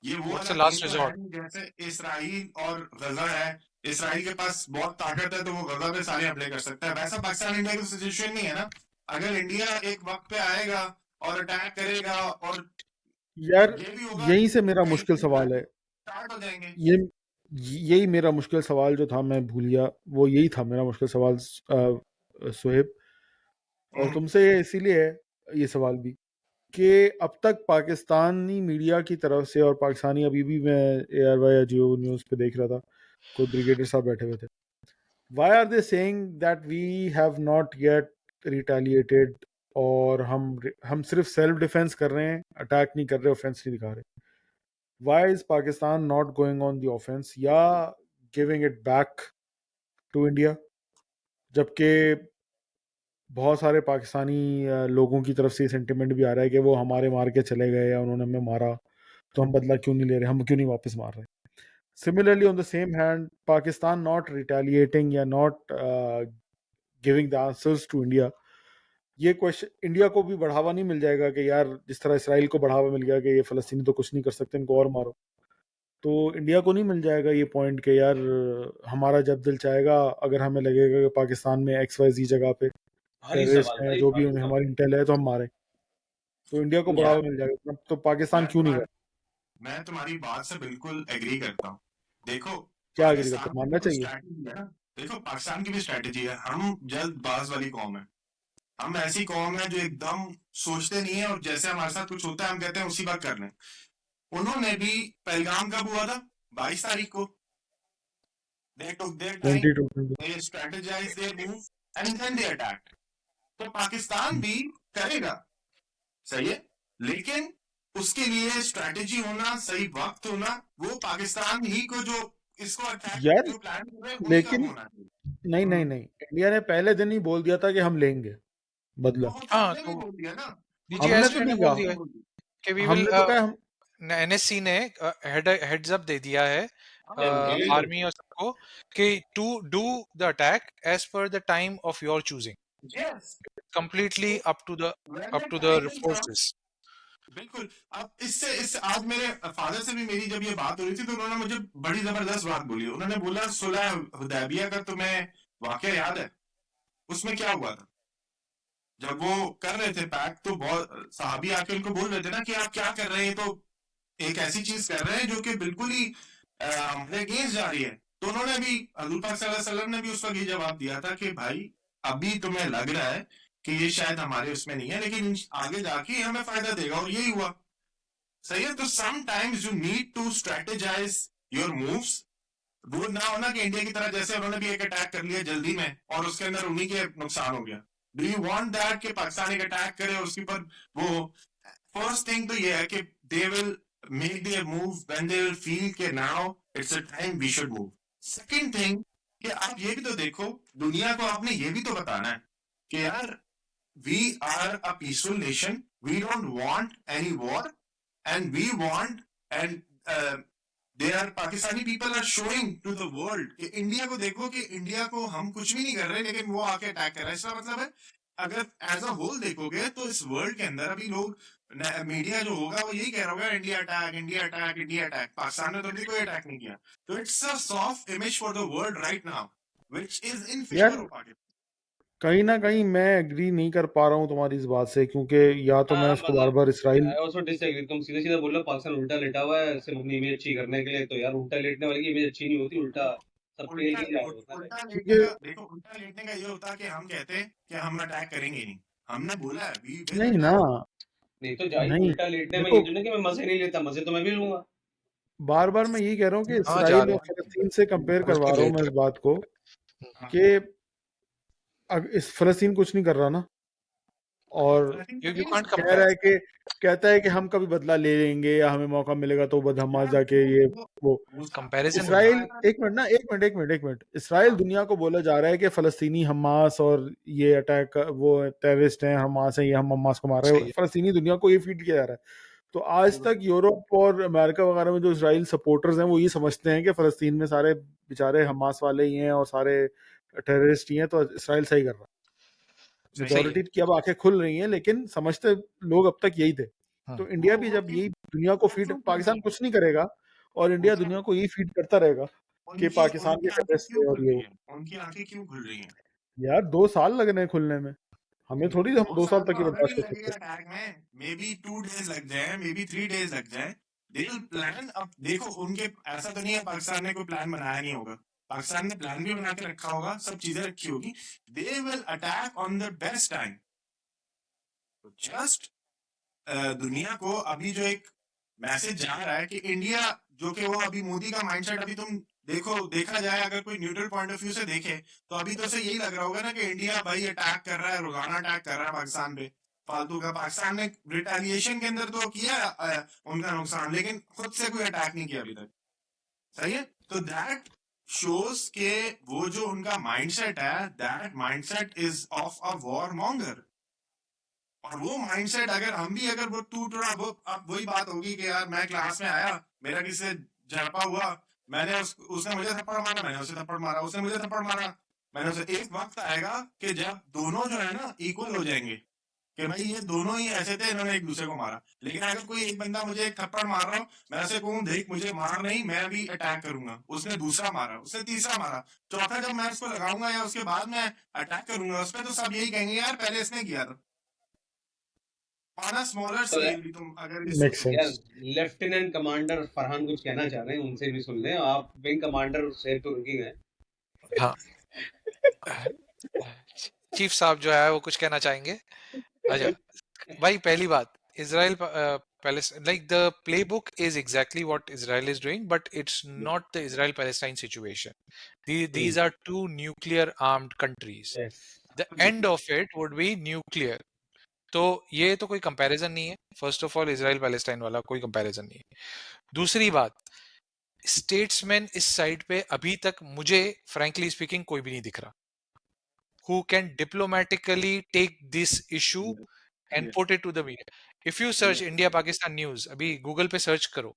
ये वो व्हाट्स वाला द खेल लास्ट तो है रिजॉर्ट? नहीं जैसे इसराइल और गजा है। इसराइल के पास बहुत ताकत है तो वो गजा पे सारे हमले कर सकता है, वैसा पाकिस्तान इंडिया की सिचुएशन नहीं है ना। अगर इंडिया एक वक्त पे आएगा और अटैक करेगा, और यार ये भी होगा यहीं से कि मेरा कहीं मुश्किल कहीं सवाल है। स्टार्ट हो जाएंगे। ये यही मेरा मुश्किल सवाल जो था, मैं भूल गया, वो यही था मेरा मुश्किल सवाल सुहेब। और तुमसे ये इसीलिए है ये सवाल भी कि अब तक पाकिस्तानी मीडिया की तरफ से, और पाकिस्तानी, अभी भी मैं ARY या जियो न्यूज़ पे देख रहा था, कोई ब्रिगेडियर साहब बैठे हुए थे। Why are they saying that we have not yet retaliated, और हम सिर्फ सेल्फ डिफेंस कर रहे हैं, अटैक नहीं कर रहे, ऑफेंस नहीं दिखा रहे। Why is Pakistan not going on the offence या giving it back to India, जबकि बहुत सारे पाकिस्तानी लोगों की तरफ से सेंटिमेंट भी आ रहा है कि वो हमारे मार के चले गए या उन्होंने हमें मारा, तो हम बदला क्यों नहीं ले रहे, हम क्यों नहीं वापस मार रहे। Similarly on the same hand, Pakistan not retaliating या not giving the answers to India. ये क्वेश्चन इंडिया को भी बढ़ावा नहीं मिल जाएगा कि यार जिस तरह इसराइल को बढ़ावा मिल गया कि ये फ़लस्तीनी तो कुछ नहीं कर सकते, इनको और मारो, तो इंडिया को नहीं मिल जाएगा ये पॉइंट कि यार हमारा जब दिल चाहेगा, अगर हमें लगेगा कि पाकिस्तान में XYZ जगह पे भारी टेररिस्ट सवाल हैं, भाई, जो भी भारी उन्हें सवाल। हमारी इंटेल है, तो हम मारें, तो इंडिया को यार बढ़ावा मिल जाएगा। तो पाकिस्तान मैं क्यों नहीं तुम्हारी कर, मैं तुम्हारी बात से बिल्कुल एग्री करता हूँ। देखो क्या एग्री करते, पाकिस्तान की मानना जो चाहिए। स्ट्रैटेजी है ना, देखो पाकिस्तान की भी स्ट्रैटेजी है, हम जल्दबाज वाली कौम है। हम ऐसी कौम है जो एकदम सोचते नहीं है, और जैसे हमारे साथ कुछ होता है हम कहते हैं उसी वक्त कर लें। उन्होंने भी पहलगाम कब हुआ था? 22 तारीख को। They took their time, 2020 they strategized their move, and then they attacked. तो पाकिस्तान भी करेगा, सही है, लेकिन उसके लिए स्ट्रैटेजी होना, सही वक्त होना, वो पाकिस्तान ही को जो इसको अटैक यार, जो प्लान कर रहे हैं उन्हीं का लेकिन होना चाहिए। नहीं नहीं नहीं, इंडिया ने पहले दिन ही बोल दिया था कि हम लेंगे बदला। तो वो तो हाँ, हमने भी तो बोल दिया ना, हमने DGSP तो ने नहीं बोल कहा, दिया कि वी विल, हमने तो कहा हम, NSC ने हेड्स अप दे दिया है Okay. आर्मी और सबको कि to do the attack as per the time of your choosing, yes. completely up to When the the time will come, forces. बिल्कुल। अब इससे आज मेरे फादर से भी मेरी जब ये बात हो रही थी तो उन्होंने मुझे बड़ी जबरदस्त बात बोली। उन्होंने बोला, सुलह हुदैबिया का तुम्हें वाकया याद है? उसमें क्या हुआ था? जब वो कर रहे थे पैक तो बहुत सहाबी आके उनको बोल रहे थे ना कि आप क्या कर रहे हैं, तो एक ऐसी चीज कर रहे हैं जो कि बिल्कुल ही हमारे अगेंस्ट जा रही है। तो उन्होंने भी, हजूर पाक सल्लल्लाहु अलैहि वसल्लम ने भी उस वक्त ये जवाब दिया था कि भाई अभी तुम्हें लग रहा है कि ये शायद हमारे उसमें नहीं है, लेकिन आगे जाके ये हमें फायदा देगा, और यही हुआ। सही है। तो sometimes you need to strategize your moves. वो ना होना कि इंडिया की तरह जैसे उन्होंने भी एक अटैक कर लिया जल्दी में और उसके अंदर उन्हीं के नुकसान हो गया। डू यू वांट दैट कि पाकिस्तान एक अटैक करे और उसके ऊपर वो, फर्स्ट थिंग तो ये है कि they will make their move when they will feel कि now it's a time we should move. Second thing कि आप ये भी तो देखो, दुनिया को आपने ये भी तो बताना है कि यार we are a peaceful nation, we don't want any war, and we want, and they are, Pakistani people are showing to the world कि इंडिया को देखो कि इंडिया को हम कुछ भी नहीं कर रहे लेकिन वो आके अटैक कर रहा है। इसका मतलब है अगर एज अ होल देखोगे तो इस वर्ल्ड के अंदर अभी लोग, मीडिया जो होगा वो यही कह रहा होगा India attack, India attack, India attack. Pakistan ने तो अभी कोई अटैक नहीं किया। तो it's a soft image for the world right now which is in यार फेवर ऑफ पाकिस्तान। कहीं ना कहीं मैं एग्री नहीं कर पा रहा हूँ तुम्हारी इस बात से, क्योंकि या तो मैं हाँ उसको बार मतलब बार इसराइल आई ऑल्सो डिसएग्री। तुम सीधे सीधे बोल रहे हो पाकिस्तान उल्टा लेटा हुआ है सिर्फ अपनी इमेज अच्छी करने के लिए, तो यार उल्टा लेटने वाले की इमेज अच्छी नहीं होती, उल्टा सबके उल्टा लिए याद होता है। उल्टा लेटने क्योंकि का देखो, उल्टा लेटने का ये होता कि हम कहते हैं कि हम अटैक करेंगे ही नहीं। हमने बोला है वी विल नहीं ना, अटैक। नहीं तो जाई नहीं उल्टा लेटने में देखो, ये तो नहीं कि मैं मजे नहीं लेता, मजे तो मैं भी लूंगा। बार बार मैं यही कह रहा हूँ कि कहाँ जा इसराइल रहे और हैं? फलस्तीन से कंपेयर खुल करवा के रहा हूँ लेट मैं इस रहे बात को हैं। कि अब इस फलस्तीन कुछ नहीं कर रहा ना, और You can't कह रहा compare. है कि, कहता है कि हम कभी बदला ले लेंगे या हमें मौका मिलेगा तो हमास जाके ये वो। कंपैरिजन नहीं इसराइल, है। एक मिनट ना, एक मिनट, इसराइल दुनिया को बोला जा रहा है कि फलस्तीनी हमास और ये अटैक, वो टेररिस्ट हैं, हमास है, ये हम हमास को मार रहे सही हैं, है। फलस्तीनी दुनिया को ये फीड किया जा रहा है। तो आज तक यूरोप और अमेरिका वगैरह में जो इसराइल सपोर्टर्स हैं वो ये समझते हैं कि फलस्तीन में सारे बेचारे हमास वाले ही हैं और सारे टेररिस्ट ही हैं, तो इसराइल सही कर रहा है। सही है। मेजोरिटी की अब आंखें खुल रही हैं, लेकिन समझते लोग अब तक यही थे। तो इंडिया भी जब यही दुनिया को फीड, पाकिस्तान कुछ नहीं करेगा और इंडिया दुनिया को यही फीड करता रहेगा कि उनकी पाकिस्तान उनकी के आंखें टेररिस्ट क्यों है और खुल ये रही वो। हैं? उनकी आंखें क्यों खुल रही हैं? यार 2 साल लग रहे हैं खुलने में, हमें थोड़ी, हम 2 साल साल तक तो ही हमें भी बर्दाश्त कर लगेगा सकते अटैक में, मे बी 2 days लग जाए, मे बी 3 days लग जाए। They will plan. अब देखो उनके, ऐसा तो नहीं है पाकिस्तान ने कोई प्लान बनाया नहीं होगा, पाकिस्तान ने प्लान भी बना के रखा होगा, सब चीजें रखी होगी। They will attack on the best time. Just दुनिया को अभी जो एक मैसेज जा रहा है कि इंडिया, जो कि वो अभी मोदी का माइंडसेट, अभी तुम देखो, देखा जाए अगर कोई न्यूट्रल पॉइंट ऑफ व्यू से देखे तो अभी तो उसे यही लग रहा होगा ना कि इंडिया भाई अटैक कर रहा है, रोजाना अटैक कर रहा है पाकिस्तान पे, फालतू का। पाकिस्तान ने रिटेलिएशन के अंदर तो किया उनका नुकसान, लेकिन खुद से कोई अटैक नहीं किया अभी तक। सही है। तो दैट शोज के वो जो उनका माइंडसेट है, that mindset is of a war monger. और वो माइंडसेट अगर हम भी, अगर वो टूट रहा, वो अब वही बात होगी कि यार मैं क्लास में आया, मेरा किसी से झड़पा हुआ, मैंने उसने मुझे थप्पड़ मारा, मैंने उसे थप्पड़ मारा, उसने मुझे थप्पड़ मारा, मैंने उसे। एक वक्त आएगा कि जब दोनों जो है ना इक्वल हो जाएंगे कि भाई ये दोनों ही ऐसे थे, इन्होंने एक दूसरे को मारा। लेकिन अगर कोई एक बंदा मुझे एक थप्पड़ मार रहा हो, मैं उसे कहूँ देख मुझे मार नहीं, मैं भी अटैक करूंगा, उसने दूसरा मारा, उसने तीसरा मारा, चौथा जब मैं उसको लगाऊंगा या उसके बाद मैं अटैक करूंगा उस पर, तो सब यही कहेंगे यार पहले इसने किया था। ऑन अ स्मॉलर तो स्केल भी तुम अगर ये मेक सोचो। यार सेंस। लेफ्टिनेंट कमांडर फरहान कुछ कहना चाह रहे हैं, उनसे भी सुन लें। आप विंग कमांडर शेर तो रुकी गए। हाँ, चीफ साहब जो है वो कुछ कहना चाहेंगे। अच्छा भाई, पहली बात, Israel Palestine, like the playbook is exactly what Israel is doing, but it's not the Israel Palestine situation. These are two nuclear armed countries. The end of it would be nuclear. तो ये तो कोई comparison नहीं है। First of all Israel Palestine वाला कोई comparison नहीं है। दूसरी बात, स्टेट्समैन इस साइड पे अभी तक मुझे फ्रैंकली स्पीकिंग कोई भी नहीं दिख रहा who can diplomatically take this issue and put it to the media. If you search India Pakistan news, अभी गूगल पे सर्च करो,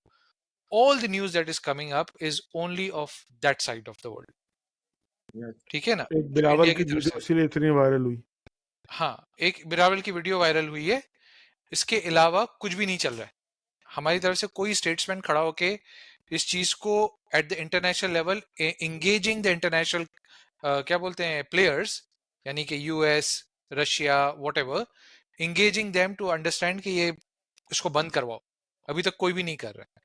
all the news that is coming up is only of that side of the world. ठीक है ना, एक जो Bilawal India की की तरफ वीडियो से। इसीलिए इतनी वायरल हुई। हाँ, एक बिलावल की वीडियो वायरल हुई है इसके अलावा कुछ भी नहीं चल रहा है। हमारी तरफ से कोई स्टेट्समैन खड़ा होके इस चीज को at the international level engaging the international क्या बोलते हैं प्लेयर्स, यानी कि US, Russia, whatever, engaging them to understand कि ये इसको बंद करवाओ, अभी तक कोई भी नहीं कर रहा है।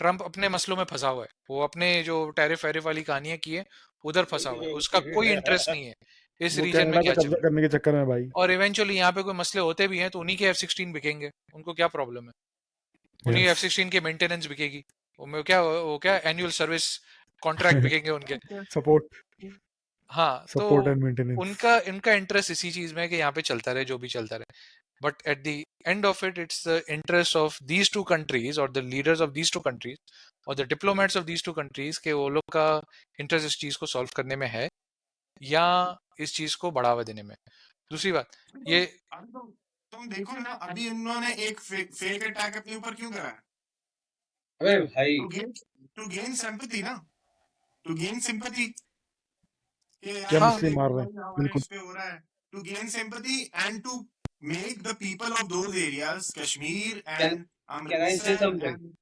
ट्रम्प अपने मसलों में फंसा हुआ है, वो अपने जो टैरिफ वैरिफ वाली कहानियां की है उधर फंसा हुआ है, उसका कोई इंटरेस्ट नहीं है इस वो रीजन में कनाडा पे क्या चल कब्जा रहा करने के चक्कर में भाई। है। और इवेंचुअली यहाँ पे कोई मसले होते भी हैं तो उन्हीं के F-16 बिकेंगे, उनको क्या प्रॉब्लम है, उन्हीं यस F-16 के मेंटेनेंस बिकेगी, वो क्या एनुअल सर्विस कॉन्ट्रैक्ट बिकेंगे उनके। सपोर्ट हाँ, तो सपोर्ट एंड मेंटेनेंस। उनका इनका इंटरेस्ट इसी चीज में है कि यहाँ पे चलता रहे जो भी चलता रहे, but at the end of it it's the interest of these two countries और the leaders of these two countries और the diplomats of these two countries के वो लोग का इंटरेस्ट इस चीज को सॉल्व करने में है या इस चीज को बढ़ावा देने में। दूसरी बात ये अभी तुम देखो ना, अभी इन्होंने एक फेक अटैक अपने ऊपर क्यों करा है? अबे भाई टू गेन सिंपैथी ना, टू गेन सिंपैथी कि क्या यार हाँ मुस्लिम देखो मार रहे हैं, भाई हमारे बिल्कुल। इस पे हो रहा है, to gain sympathy and to make the people of those areas, Kashmir can and can I say Amritsar something? And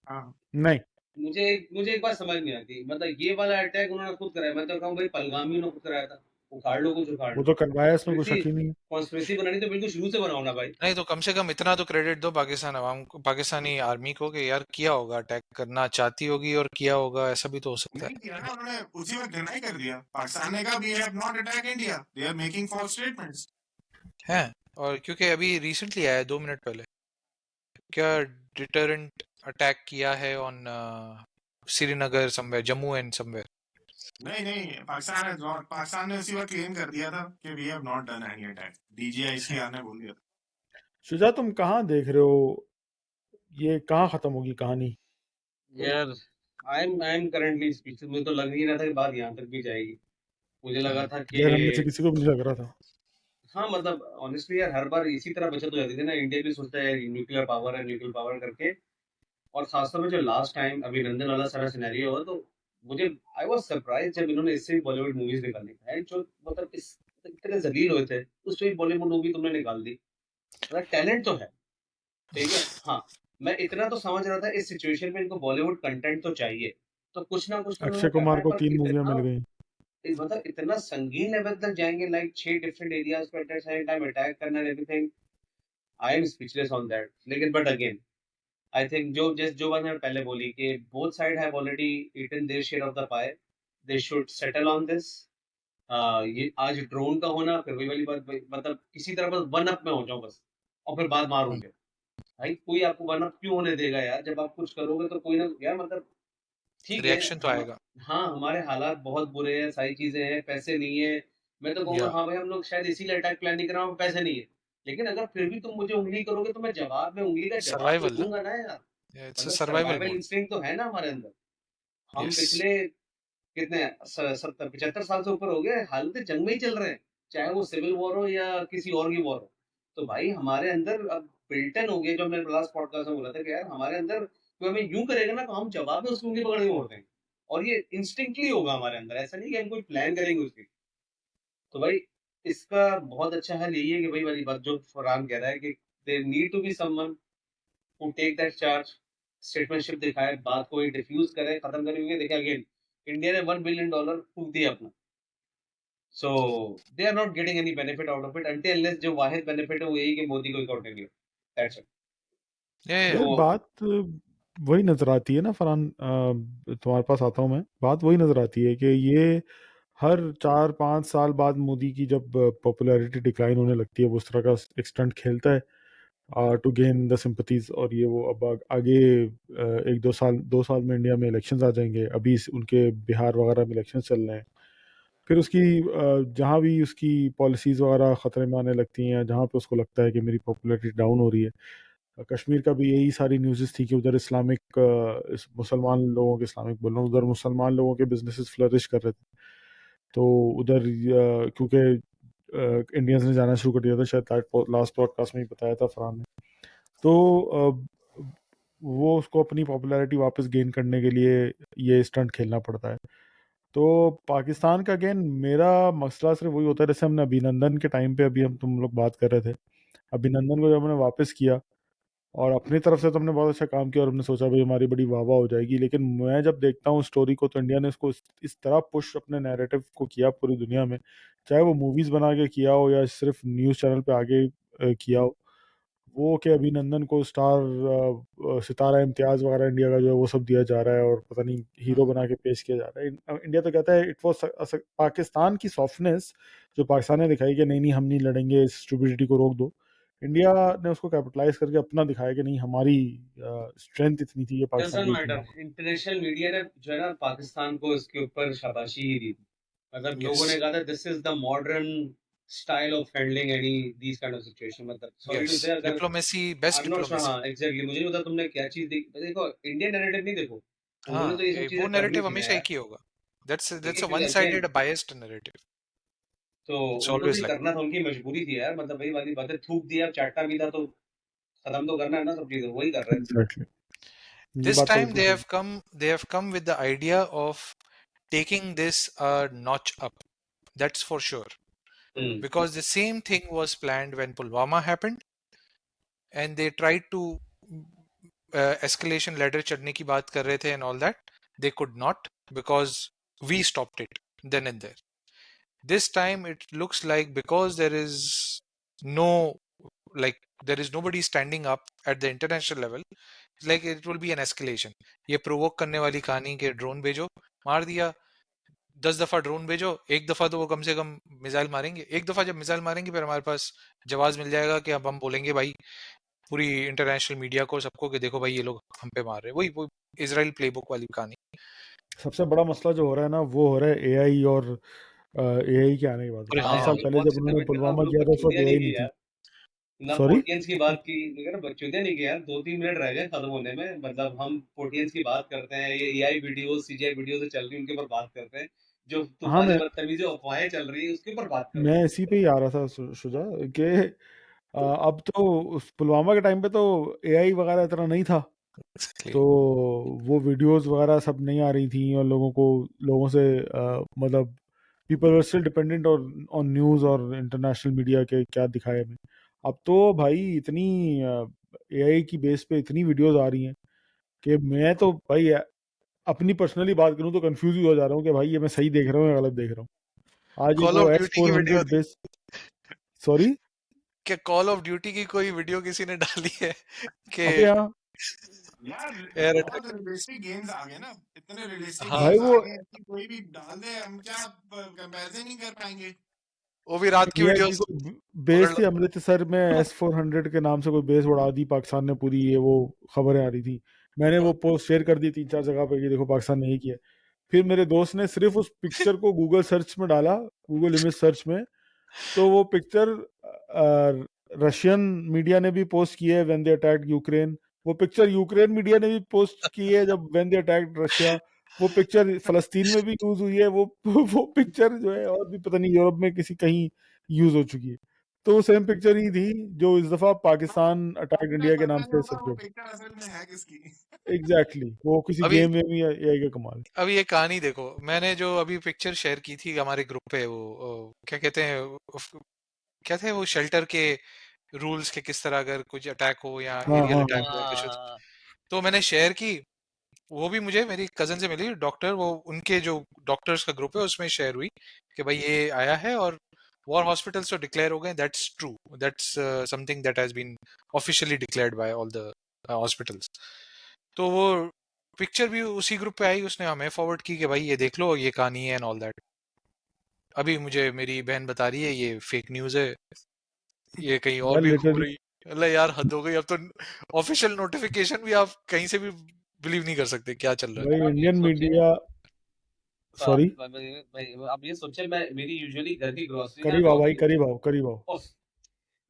हाँ नहीं, मुझे एक बात समझ नहीं आती, मतलब ये वाला अटैक उन्होंने खुद कराया, मैं तो कहूँ भाई पहलगामी ने खुद कराया था, उखाड़ लो कुछ उखाड़ वो लो। तो करवाया, इसमें कोई शक ही नहीं है। कॉन्स्पिरेसी बनानी तो बिल्कुल शुरू से बनाओ ना भाई। नहीं तो कम से कम इतना तो क्रेडिट दो पाकिस्तान अवाम को, पाकिस्तानी आर्मी को, कि यार किया होगा, अटैक करना चाहती होगी और किया होगा, ऐसा भी तो हो सकता नहीं है। किया ना उन्होंने, उसी वक्त डिनाई कर दिया। पाकिस्तान ने कहा we have not attack India, they are making false statements. है और क्योंकि अभी रिसेंटली आया है 2 मिनट पहले, क्या डिटरेंट अटैक किया है on Srinagar somewhere, Jammu and somewhere. नहीं नहीं, पाकिस्तान ने उसी वक्त क्लेम कर दिया था कि we have not done any attack, DGI ICR ने बोल दिया था। शुजा, तुम कहाँ देख रहे हो, ये कहाँ खत्म होगी कहानी? यार आई एम करंटली स्पीचलेस, मुझे तो लग नहीं रहा था कि बात यहाँ तक भी जाएगी। मुझे लगा था कि यार, हम में से किसी को भी नहीं लग रहा था। हाँ मतलब ऑनेस्टली यार हर बार इसी तरह बचत हो जाती थी ना, इंडिया भी सोचता है न्यूक्लियर पावर है, न्यूक्लियर पावर करके। और खासतौर में जो लास्ट टाइम अभिनंदन वाला सारा सिनेरियो हुआ, तो मुझे आई वाज सरप्राइज जब इन्होंने इससे भी बॉलीवुड मूवीज निकाली है, जो मतलब इस इतने जलील हुए थे, उससे भी बॉलीवुड मूवी तुमने निकाल दी। मतलब टैलेंट तो है, ठीक है, हाँ। मैं इतना तो समझ रहा था इस सिचुएशन में इनको बॉलीवुड कंटेंट तो चाहिए, तो कुछ ना अक्षय उन्होंने करना कुमार है, को पर 3 मूवियां इतना मिल गई। मतलब इतना संगीन लेवल तक जाएंगे, लाइक 6 डिफरेंट एरियाज पे at the same time attack करना, everything. I am speechless on that. लेकिन बट अगेन आई थिंक जो बात मैंने पहले बोली कि both side have already eaten their share of the pie, they should settle on this. ये आज ड्रोन का होना, फिर वही वाली बात मतलब किसी तरह बस वन अप में हो जाओ बस, और फिर बात मारूंगे। भाई कोई आपको वन अप क्यों होने देगा यार, जब आप कुछ करोगे तो कोई ना यार, मतलब ठीक है रिएक्शन तो हम, आएगा। हाँ हमारे हालात बहुत बुरे हैं, सारी चीजें हैं, पैसे नहीं है। मैं तो कहूंगा या हाँ भाई हम लोग शायद इसीलिए अटैक प्लान नहीं कर रहे हैं, पैसे नहीं है। लेकिन अगर फिर भी तुम मुझे उंगली करोगे तो मैं जवाब में उंगली का जवाब तो सर्वाइवल ना, दूंगा ना यार। इट्स अ मतलब सर्वाइवल सर्वाइवल मोड। इंस्टिंक्ट तो है ना हमारे अंदर। हम यस। पिछले कितने 70 75 साल से ऊपर हो गए हालत जंग में ही चल रहे हैं, चाहे वो सिविल वॉर हो या किसी और की वॉर हो। तो भाई हमारे अंदर अब बिल्टन हो गया, जो मैंने लास्ट पॉडकास्ट में बोला था कि यार हमारे अंदर कोई हमें यूं करेगा ना तो हम जवाब में उसकी उंगली पकड़ के मोड़ देंगे। और ये इंस्टिंक्टली होगा हमारे अंदर, ऐसा नहीं कि हम कोई प्लान करेंगे उसकी। तो भाई इसका बहुत अच्छा हल यही है कि भाई वाली बात जो फरहान कह रहा है कि they need to be someone who take that charge, statesmanship दिखाए, बात को डिफ्यूज करे, खत्म करे। क्योंकि देखिए अगेन इंडिया ने $1 बिलियन फूक दिया अपना, so they are not getting any benefit out of it until unless जो वाहिद बेनिफिट है वो यही कि मोदी को कंटिन्यू, दैट्स इट। यार, तो बात वही नजर आती है ना फरहान, तुम्हारे पास आता हूँ मैं। बात वही नजर आती है कि ये हर 4-5 साल बाद मोदी की जब पॉपुलैरिटी डिक्लाइन होने लगती है, वो उस तरह का एक्सटेंट खेलता है टू गेन द सिंपथीज। और ये वो अब आगे 1-2 साल 2 साल में इंडिया में इलेक्शंस आ जाएंगे। अभी उनके बिहार वगैरह में इलेक्शंस चल रहे हैं। फिर उसकी जहाँ भी उसकी पॉलिसीज़ वगैरह ख़तरे में आने लगती हैं, जहाँ पे उसको लगता है कि मेरी पॉपुलैरिटी डाउन हो रही है। कश्मीर का भी यही सारी न्यूज़ेस थी कि उधर मुसलमान लोगों के, इस्लामिक बोल रहा हूँ, उधर मुसलमान लोगों के बिजनेसेस फ्लरिश कर रहे थे। तो उधर क्योंकि इंडियंस ने जाना शुरू कर दिया था, शायद लास्ट पॉडकास्ट में ही बताया था फरहान ने। तो वो उसको अपनी पॉपुलैरिटी वापस गेन करने के लिए ये स्टंट खेलना पड़ता है। तो पाकिस्तान का अगेन मेरा मसला सिर्फ वही होता है, जैसे हमने अभिनंदन के टाइम पे अभी हम तुम लोग बात कर रहे थे अभिनंदन को जब हमने वापस किया और अपनी तरफ से तो हमने बहुत अच्छा काम किया और हमने सोचा भाई हमारी बड़ी वाह वाह हो जाएगी, लेकिन मैं जब देखता हूँ स्टोरी को तो इंडिया ने इसको इस तरह पुश अपने नैरेटिव को किया पूरी दुनिया में, चाहे वो मूवीज बना के किया हो या सिर्फ न्यूज चैनल पे आगे किया हो, वो कि अभिनंदन को स्टार सितारा इम्तियाज वगैरह इंडिया का जो है वो सब दिया जा रहा है और पता नहीं हीरो बना के पेश किया जा रहा है। इंडिया तो कहता है इट वाज पाकिस्तान की सॉफ्टनेस जो पाकिस्तान ने दिखाई कि नहीं नहीं हम नहीं लड़ेंगे, इस स्टूपिडिटी को रोक दो। इंडिया ने उसको कैपिटलाइज करके अपना दिखाया कि नहीं हमारी स्ट्रेंथ इतनी थी कि पाकिस्तान डजंट को मैटर, इतना। इंटरनेशनल मीडिया ने जो है ना पाकिस्तान को इसके ऊपर शाबाशी ही दी। मतलब लोगों ने Yes, कहा था this is the modern style of handling any these kind of situation. मतलब सॉरी टू yes. से, अगर Diplomacy, I best am not sure, diplomacy. हाँ एग्जैक्टली, मुझे नहीं पता तुमने क्या चीज देखी। देखो इंडियन नैरेटिव नहीं, देखो उन्होंने हाँ, तो ये सब वो चीजें करनी नैरेटिव थी ना हमेशा यार। एक ही होगा. ठीक That's है, a क्योंकि one-sided, अगेन biased narrative. तो It's उनको तो always ये like करना था, उनकी मजबूरी थी यार। मतलब वही वाली बात है, थूक दिया चाटना भी था तो खत्म तो करना है ना सब चीजें, वही कर रहे हैं। एग्जैक्टली, ये this बात तो time बिल्कुल सही। they have come with the idea of taking this a notch up. That's for sure. Hmm, Because the same thing was planned when Pulwama happened, and they tried to escalation ladder चढ़ने की बात कर रहे थे and all that. They could not because we stopped it then and there. This time it looks like because there is no there is nobody standing up at the international level, it's like it will be an escalation. ये provoke करने वाली कहानी के drone भेजो, मार दिया, 10 दफा drone भेजो, एक दफा तो वो कम से कम मिसाइल मारेंगे, एक दफा जब मिसाइल मारेंगे फिर हमारे पास जवाब मिल जाएगा कि अब हम बोलेंगे भाई पूरी इंटरनेशनल मीडिया को सबको कि देखो भाई ये लोग हम पे मार रहे हैं, वही इजराइल प्लेबुक वाली कहानी. सबसे बड़ा मसला जो हो रहा है ना वो हो रहा है एआई और एआई के आने के बाद। अरे हाँ 5 हाँ, साल मतलब पहले बहुत जब सी उन्होंने मैं कह रहा हूँ हम पुलवामा लोग किया था उस वक्त बकचोदियां नहीं एआई नहीं की थी। यार। ना सॉरी, पोर्टियंस की बात की, मैं कह रहा बकचोदियां नहीं की यार। 2-3 मिनट रह गए खत्म होने में। मतलब हम पोर्टियंस की बात करते हैं, ये एआई वीडियो सीजीआई वीडियो जो चल रही है उनके ऊपर बात करते हैं, जो हाँ तूफानी बदतमीजी अफवाहें चल रही है उसके ऊपर बात करते मैं हैं। इसी पे ही आ रहा था शुजा कि अब तो उस पुलवामा के टाइम पे तो एआई वगैरह इतना नहीं था, exactly. तो वो वीडियोस वगैरह सब नहीं आ रही थी और लोगों से मतलब people were still dependent on on news और इंटरनेशनल मीडिया के क्या दिखाए हमें। अब तो भाई इतनी एआई की बेस पे इतनी वीडियोस आ रही हैं कि मैं तो भाई अपनी पर्सनली बात करूं तो कंफ्यूज ही हो जा रहा हूँ कि भाई ये मैं सही देख रहा हूँ या गलत देख रहा हूँ। आज एक कॉल वो ऑफ एस ड्यूटी की फोर वीडियो हंड्रेड थी, बेस, सॉरी, क्या कॉल ऑफ ड्यूटी की कोई वीडियो किसी ने डाली है कि अबे हाँ यार एयर बहुत अटैक? रियलिस्टिक गेम्स आ गए ना, इतने रियलिस्टिक हाँ, भाई गेम्स आ वो गए कि कोई भी डाल दे, हम क्या कंपैरिजन नहीं कर पाएंगे। वो भी रात की भैया की वीडियोस कोई पकड़ बेस लो. थी अमृतसर में, S-400 के नाम से कोई बेस उड़ा दी पाकिस्तान ने पूरी, ये वो खबरें आ रही थी। मैंने वो पोस्ट शेयर कर दी 3-4 जगह पे कि देखो पाकिस्तान ने यही किया। फिर मेरे दोस्त ने सिर्फ उस पिक्चर को गूगल सर्च में डाला, गूगल इमेज सर्च में, तो वो पिक्चर रशियन मीडिया ने भी पोस्ट की है व्हेन दे अटैक्ड यूक्रेन। वो पिक्चर यूक्रेन मीडिया ने भी पोस्ट की है जब व्हेन दे अटैक्ड रशिया। वो पिक्चर फलस्तीन में भी यूज हुई है। वो पिक्चर जो है और भी पता नहीं यूरोप में किसी कहीं यूज हो चुकी है। तो वो सेम पिक्चर ही थी जो इस दफा पाकिस्तान अटैक्ड हमें इंडिया के पता नाम नहीं से होता वो सर्कुलेट। पिक्चर असल में है किसकी। एग्जैक्टली, वो किसी अभी गेम में भी एआई का कमाल। अभी ये कहानी देखो, मैंने जो अभी पिक्चर शेयर की थी हमारे ग्रुप पे, वो क्या कहते हैं, क्या थे वो शेल्टर के रूल्स के, किस तरह अगर कुछ अटैक हो या हाँ एरियल हाँ अटैक हाँ हो या कुछ हो, हाँ, तो मैंने शेयर की। वो भी मुझे मेरी कजन से मिली डॉक्टर, वो उनके जो डॉक्टर्स का ग्रुप है उसमें शेयर हुई कि भाई ये आया है और वॉर हॉस्पिटल्स तो डिक्लेयर हो गए. That's true, that's something that has been officially declared by all the hospitals. तो वो पिक्चर भी उसी ग्रुप पे आई, उसने हमें फॉरवर्ड की कि भाई ये देख लो ये कहानी है एंड ऑल दैट. अभी मुझे मेरी बहन बता रही है ये फेक न्यूज है, ये कहीं और यार भी घूम लिटरली रही. अल्लाह यार हद हो गई, अब तो ऑफिशियल नोटिफिकेशन भी आप कहीं से भी बिलीव नहीं कर सकते क्या चल रहा है. भाई अब आप ये इंडियन सोचे, मीडिया, तो सॉरी, आप ये सोचे, मैं मेरी यूजुअली घर की ग्रोसरी ना करीब आओ 9, भाई, करीब आओ, करीब आओ।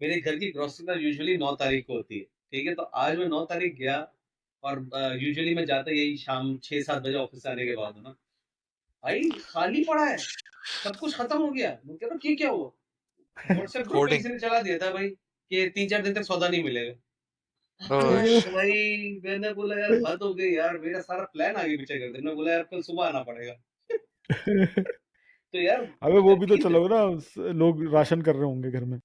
मेरे घर की ग्रोसरी ना यूजुअली 9 तारीख को होती है। ठीक है, तो आज मैं 9 तारीख गया और यूजुअली मैं जाता यही शाम 6-7 बजे ऑफिस से आने के बाद हूँ ना, भाई खाली पड़ा है, सब कुछ खत्म हो गया। मैं कह रहा हूँ, क्या हुआ? व्हाट्सएप ग्रुप पे होर्डिंग. किसी ने चला दिया था भाई कि 3-4 दिन तक सौदा नहीं मिलेगा। ओह भाई मैंने बोला यार हद हो गई यार, मेरा सारा प्लान आगे पीछे कर दिया। मैं बोला यार कल सुबह आना पड़ेगा। तो यार अबे वो घर भी तो की, चलो ना, लोग राशन कर रहे होंगे घर में।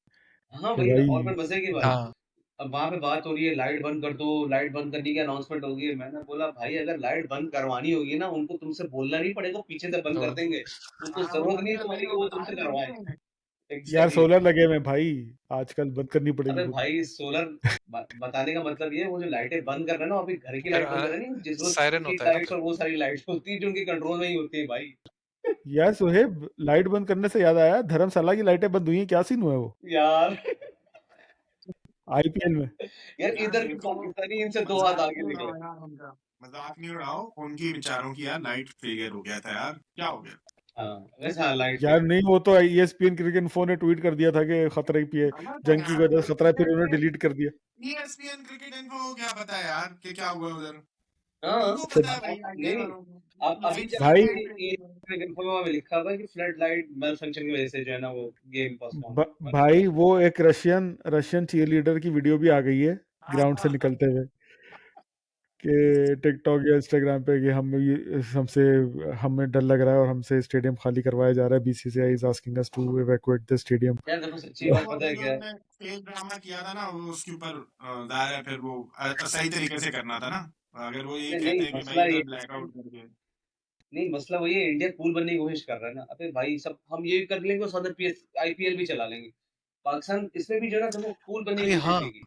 हाँ कि वही ना, भाई और फिर मजे की बात, हाँ अब वहां पे बात हो रही है लाइट बंद कर दो, लाइट बंद करने की अनाउंसमेंट होगी। मैंने बोला भाई अगर लाइट बंद करवानी होगी ना, उनको तुमसे बोलना नहीं पड़ेगा, पीछे से बंद कर तो देंगे। उनको जरूरत नहीं है तुम्हारी कि वो तुमसे करवाए। यार एग्जैक्टली। सोलर लगे हुए हैं भाई, आजकल बंद करनी पड़ेगी अबे खुद। भाई सोलर, बताने का मतलब ये है, वो जो लाइटें बंद कर रहे हैं ना, अभी घर की फिर लाइट बंद कर रहे हैं, नहीं जिस रोज सायरन स्ट्रीट होता है ना लाइट्स फिर। और वो सारी लाइट्स होती है जो उनके कंट्रोल में ही होती है भाई। यार सोहेब, लाइट बंद करने से याद आया, धर्मशाला की लाइटें बंद हुई हैं, क्या सीन हुआ है वो यार आईपीएल में? यार यार इधर के देखो, पाकिस्तानी इनसे दो हाथ मजाक आगे नहीं निकले। उड़ाओ यार उनका, मजाक नहीं उड़ाओ उनकी बेचारों की। यार लाइट फेलियर हो गया था यार, क्या हो गया? हाँ वैसे, हाँ लाइट यार फेल। नहीं, वो तो ESPN क्रिकेट इन्फो ने ट्वीट कर दिया था कि खतरे की है, गलत है जंग की यार, वजह से खतरा है, फिर उन्होंने डिलीट कर दिया। ESPN क्रिकेट इन्फो को क्या पता है यार कि क्या हुआ उधर? हाँ उनको फिर पता है भाई, आईपीएल नहीं, वालों को। अब अभी लाइट जस्ट भाई फेलियर ये इन्फो में लिखा हुआ है कि फ्लड लाइट मेल फंक्शन की वजह से जो है ना वो गेम पोस्टपोन है। भाई वो एक रशियन चीयर लीडर की वीडियो भी आ गई है ग्राउंड से निकलते हुए, कि टिकटॉक या इंस्टाग्राम पे, कि हमें डर लग रहा है और हमसे स्टेडियम खाली करवाया जा रहा है, BCCI is asking us to evacuate the stadium. यार देखो सच्ची वो बात पता अभी है जो क्या है? उन्होंने फेक ड्रामा किया था ना, वो उसके ऊपर दायर है। फिर वो सही तरीके से करना था ना। अगर वो ये नहीं कहते नहीं, हैं कि भाई मसला ये इधर ब्लैकआउट करके। नहीं, मसला वही है, इंडिया कूल बनने की कोशिश कर रहा है ना। अबे भाई सब हम ये कर लेंगे और साथ में आईपीएल भी चला लेंगे। पाकिस्तान इसमें भी जो है ना देखो कूल बनने की अरे कोशिश हाँ, नहीं की।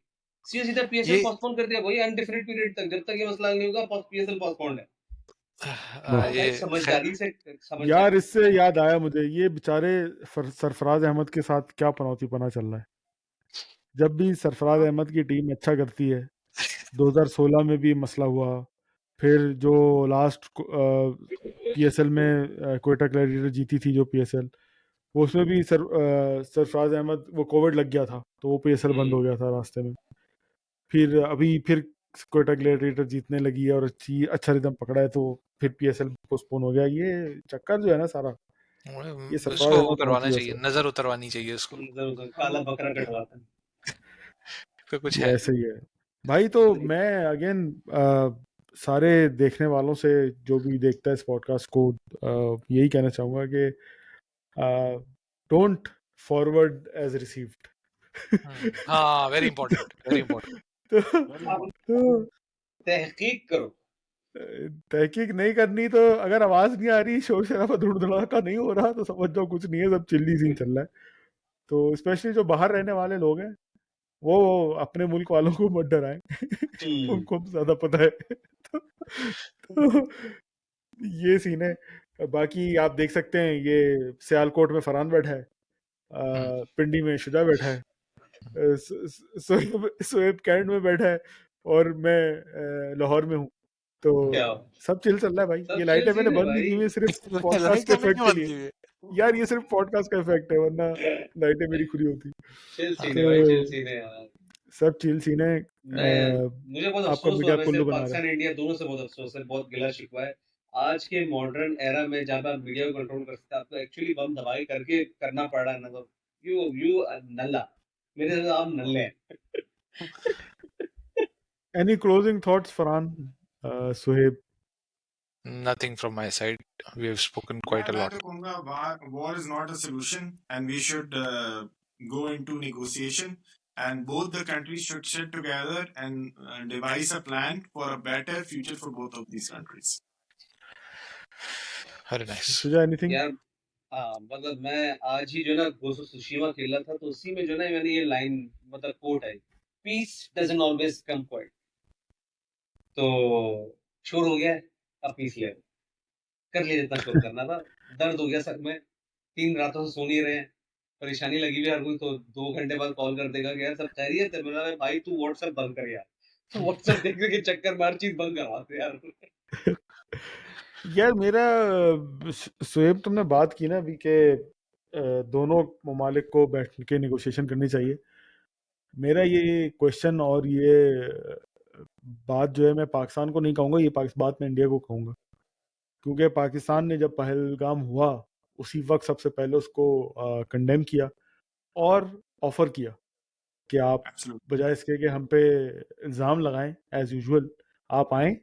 सीधा सीधा पीएसएल ये पोस्टपोन कर दिया वही अनडिफिनिट पीरियड तक, जब तक ये मसला नहीं होगा पीएसएल पोस्टपोन है। और ये भाई समझदारी से, यार समझदारी इससे याद आया मुझे, ये बेचारे सरफराज अहमद के साथ क्या पनौती पना चल रहा है। जब भी सरफराज अहमद की टीम अच्छा करती है, 2016 में भी मसला हुआ, फिर जो लास्ट PSL में क्वेटा ग्लैडिएटर जीती थी जो PSL, वो उसमें भी सरफराज अहमद, वो कोविड लग गया था तो वो PSL बंद हो गया था रास्ते में। फिर क्वेटा ग्लैडिएटर जीतने लगी है और अच्छा रिदम पकड़ा है, तो फिर PSL पोस्टपोन हो गया। ये चक्कर जो है ना सारा, ये सरफराज इसको वो अहमद होने करवाना की वजह चाहिए, से। नजर उतरवानी चाहिए इसको। काला बकरा कटवाता है। पे कुछ ये है ऐसे ही है भाई। तो मैं अगेन सारे देखने वालों से, जो भी देखता है इस पॉडकास्ट को, यही कहना चाहूंगा कि डोंट फॉरवर्ड एज रिसीव्ड। हाँ, वेरी इंपॉर्टेंट, वेरी इंपॉर्टेंट। तो, वेरी आप तो तहकीक करो। तहकीक नहीं करनी, तो अगर आवाज नहीं आ रही, शोर शराबा धूड़ धड़ाका नहीं हो रहा, तो समझ जाओ कुछ नहीं है, सब चिल्ली सीन चल रहा है। तो स्पेशली जो बाहर रहने वाले लोग हैं, वो अपने मुल्क वालों को मत डराएं। उनको ज्यादा पता है। तो ये सीन है। बाकी आप देख सकते हैं, ये सियालकोट में फरहान बैठा है, पिंडी में शुजा बैठा है, सोएब कैंट में बैठा है, और मैं लाहौर में हूँ। तो क्या सब चिल चल रहा है भाई। सब ये चिल लाइटें मैंने सीन है बंद नहीं भाई। की हुई है सिर्फ पॉडकास्ट लाइट के मैंने इफेक्ट क्यों के बंद लिए। की हुई है? यार ये सिर्फ पॉडकास्ट का इफेक्ट है, वरना लाइटें मेरी खुली होती। चिल सीन है तो भाई, चिल सीन है यार। सब चिल सीन है। मैं मुझे बहुत आपका अफसोस हुआ मीडिया वैसे, कुल्लू बना रहा है। पाकिस्तान इंडिया दोनों से बहुत अफसोस है, बहुत गिला शिकवा है। आज के मॉडर्न एरा में जहाँ पे आप मीडिया को कंट्रोल कर सकते हैं, आपको एक्चुअली बम दबाई करके करना पड़ रहा है ना। तो यू नल्ला, मेरे से आप नल्ले हैं। Any closing thoughts Farhan, Suhaib? Nothing from my side. We have spoken quite a मैं lot. तो कहूंगा war is not a solution and we should go into negotiation and both the countries should sit together and devise a plan for a better future for both of these countries. Very nice. सुजा anything? यार हाँ, मतलब मैं आज ही जो है ना गोसो सुशीमा खेला था, तो उसी में जो है ना मैंने ये लाइन, मतलब कोट है, peace doesn't always come quiet. तो शोर हो गया है, अब पीस ले लो। कर लिया जितना शोर करना था। दर्द हो गया सर में, 3 रातों से सो नहीं रहे हैं, परेशानी लगी हुई है हर कोई। तो 2 घंटे बाद कॉल कर देगा कि यार सब खैरियत है। मैंने कहा, भाई तू व्हाट्सएप बंद कर यार, तो व्हाट्सएप देखने के चक्कर में हर चीज बंद करवाते यार। यार मेरा सुहेब, तुमने बात की ना अभी के दोनों ममालिक को बैठ के नेगोशिएशन करनी चाहिए। मेरा ये क्वेश्चन और ये बात जो है, मैं पाकिस्तान को नहीं कहूँगा, ये बात मैं इंडिया को कहूँगा। क्योंकि पाकिस्तान ने जब पहलगाम हुआ, उसी वक्त सबसे पहले उसको कंडेम किया और ऑफर किया कि आप Absolutely. बजाय इसके कि हम पे इल्ज़ाम लगाएं एज यूजुअल, आप आएँ,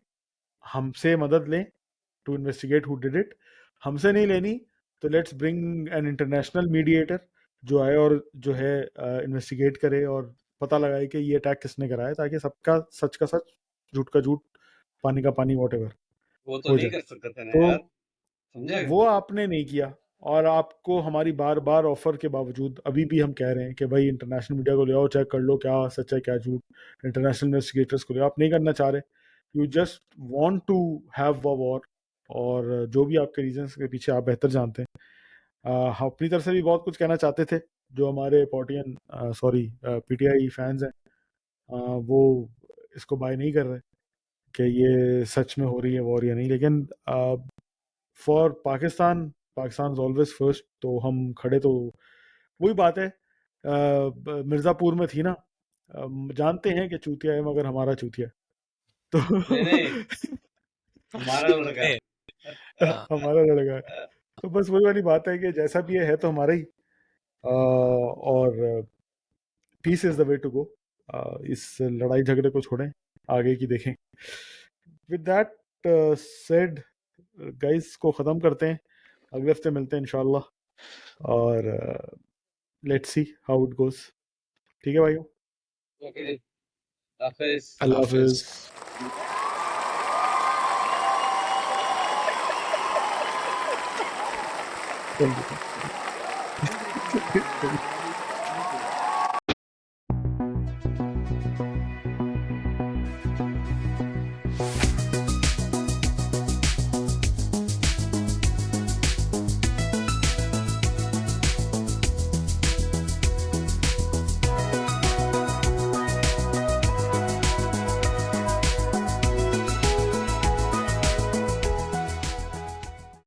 हमसे मदद लें to investigate who did it. हमसे नहीं लेनी तो let's bring an international mediator जो आए और जो है इन्वेस्टिगेट करे और पता लगाए कि ये अटैक किसने कराया, ताकि सबका सच का सच, झूठ का झूठ, पानी का पानी, वॉटेवर वो तो हो नहीं जाए। कर सकते थे ना तो यार, समझे? वो आपने नहीं किया, और आपको हमारी बार बार ऑफर के बावजूद अभी भी हम कह रहे हैं कि भाई इंटरनेशनल मीडिया को ले आओ, चेक कर लो क्या सच है क्या झूठ, इंटरनेशनल इन्वेस्टिगेटर्स को ले आओ। आप नहीं करना चाह रहे, you just want to have a war, और जो भी आपके रीजंस के पीछे आप बेहतर जानते हैं। हम अपनी तरफ से भी बहुत कुछ कहना चाहते थे, जो हमारे पॉटियन पीटीआई फैंस हैं वो इसको बाय नहीं कर रहे कि ये सच में हो रही है वॉर या नहीं, लेकिन for Pakistan, Pakistan is always first, तो हम खड़े। तो वही बात है, मिर्ज़ापुर में थी ना, जानते हैं कि चूतिया है मगर हमारा चूतिया है। तो नहीं, हमारा लड़का है। नहीं, हाँ, हमारा लड़का है। तो बस वही वाली बात है कि जैसा भी है तो हमारा ही, और peace is the way to go. इस लड़ाई झगड़े को छोड़ें, आगे की देखें। विद दैट सेड गाइस, को ख़त्म करते हैं, अगले हफ्ते मिलते हैं इंशाल्लाह, और let's see how it goes. ठीक है भाइयों, ओके जी, हाफिज। अल्लाह हाफिज। हाफिज।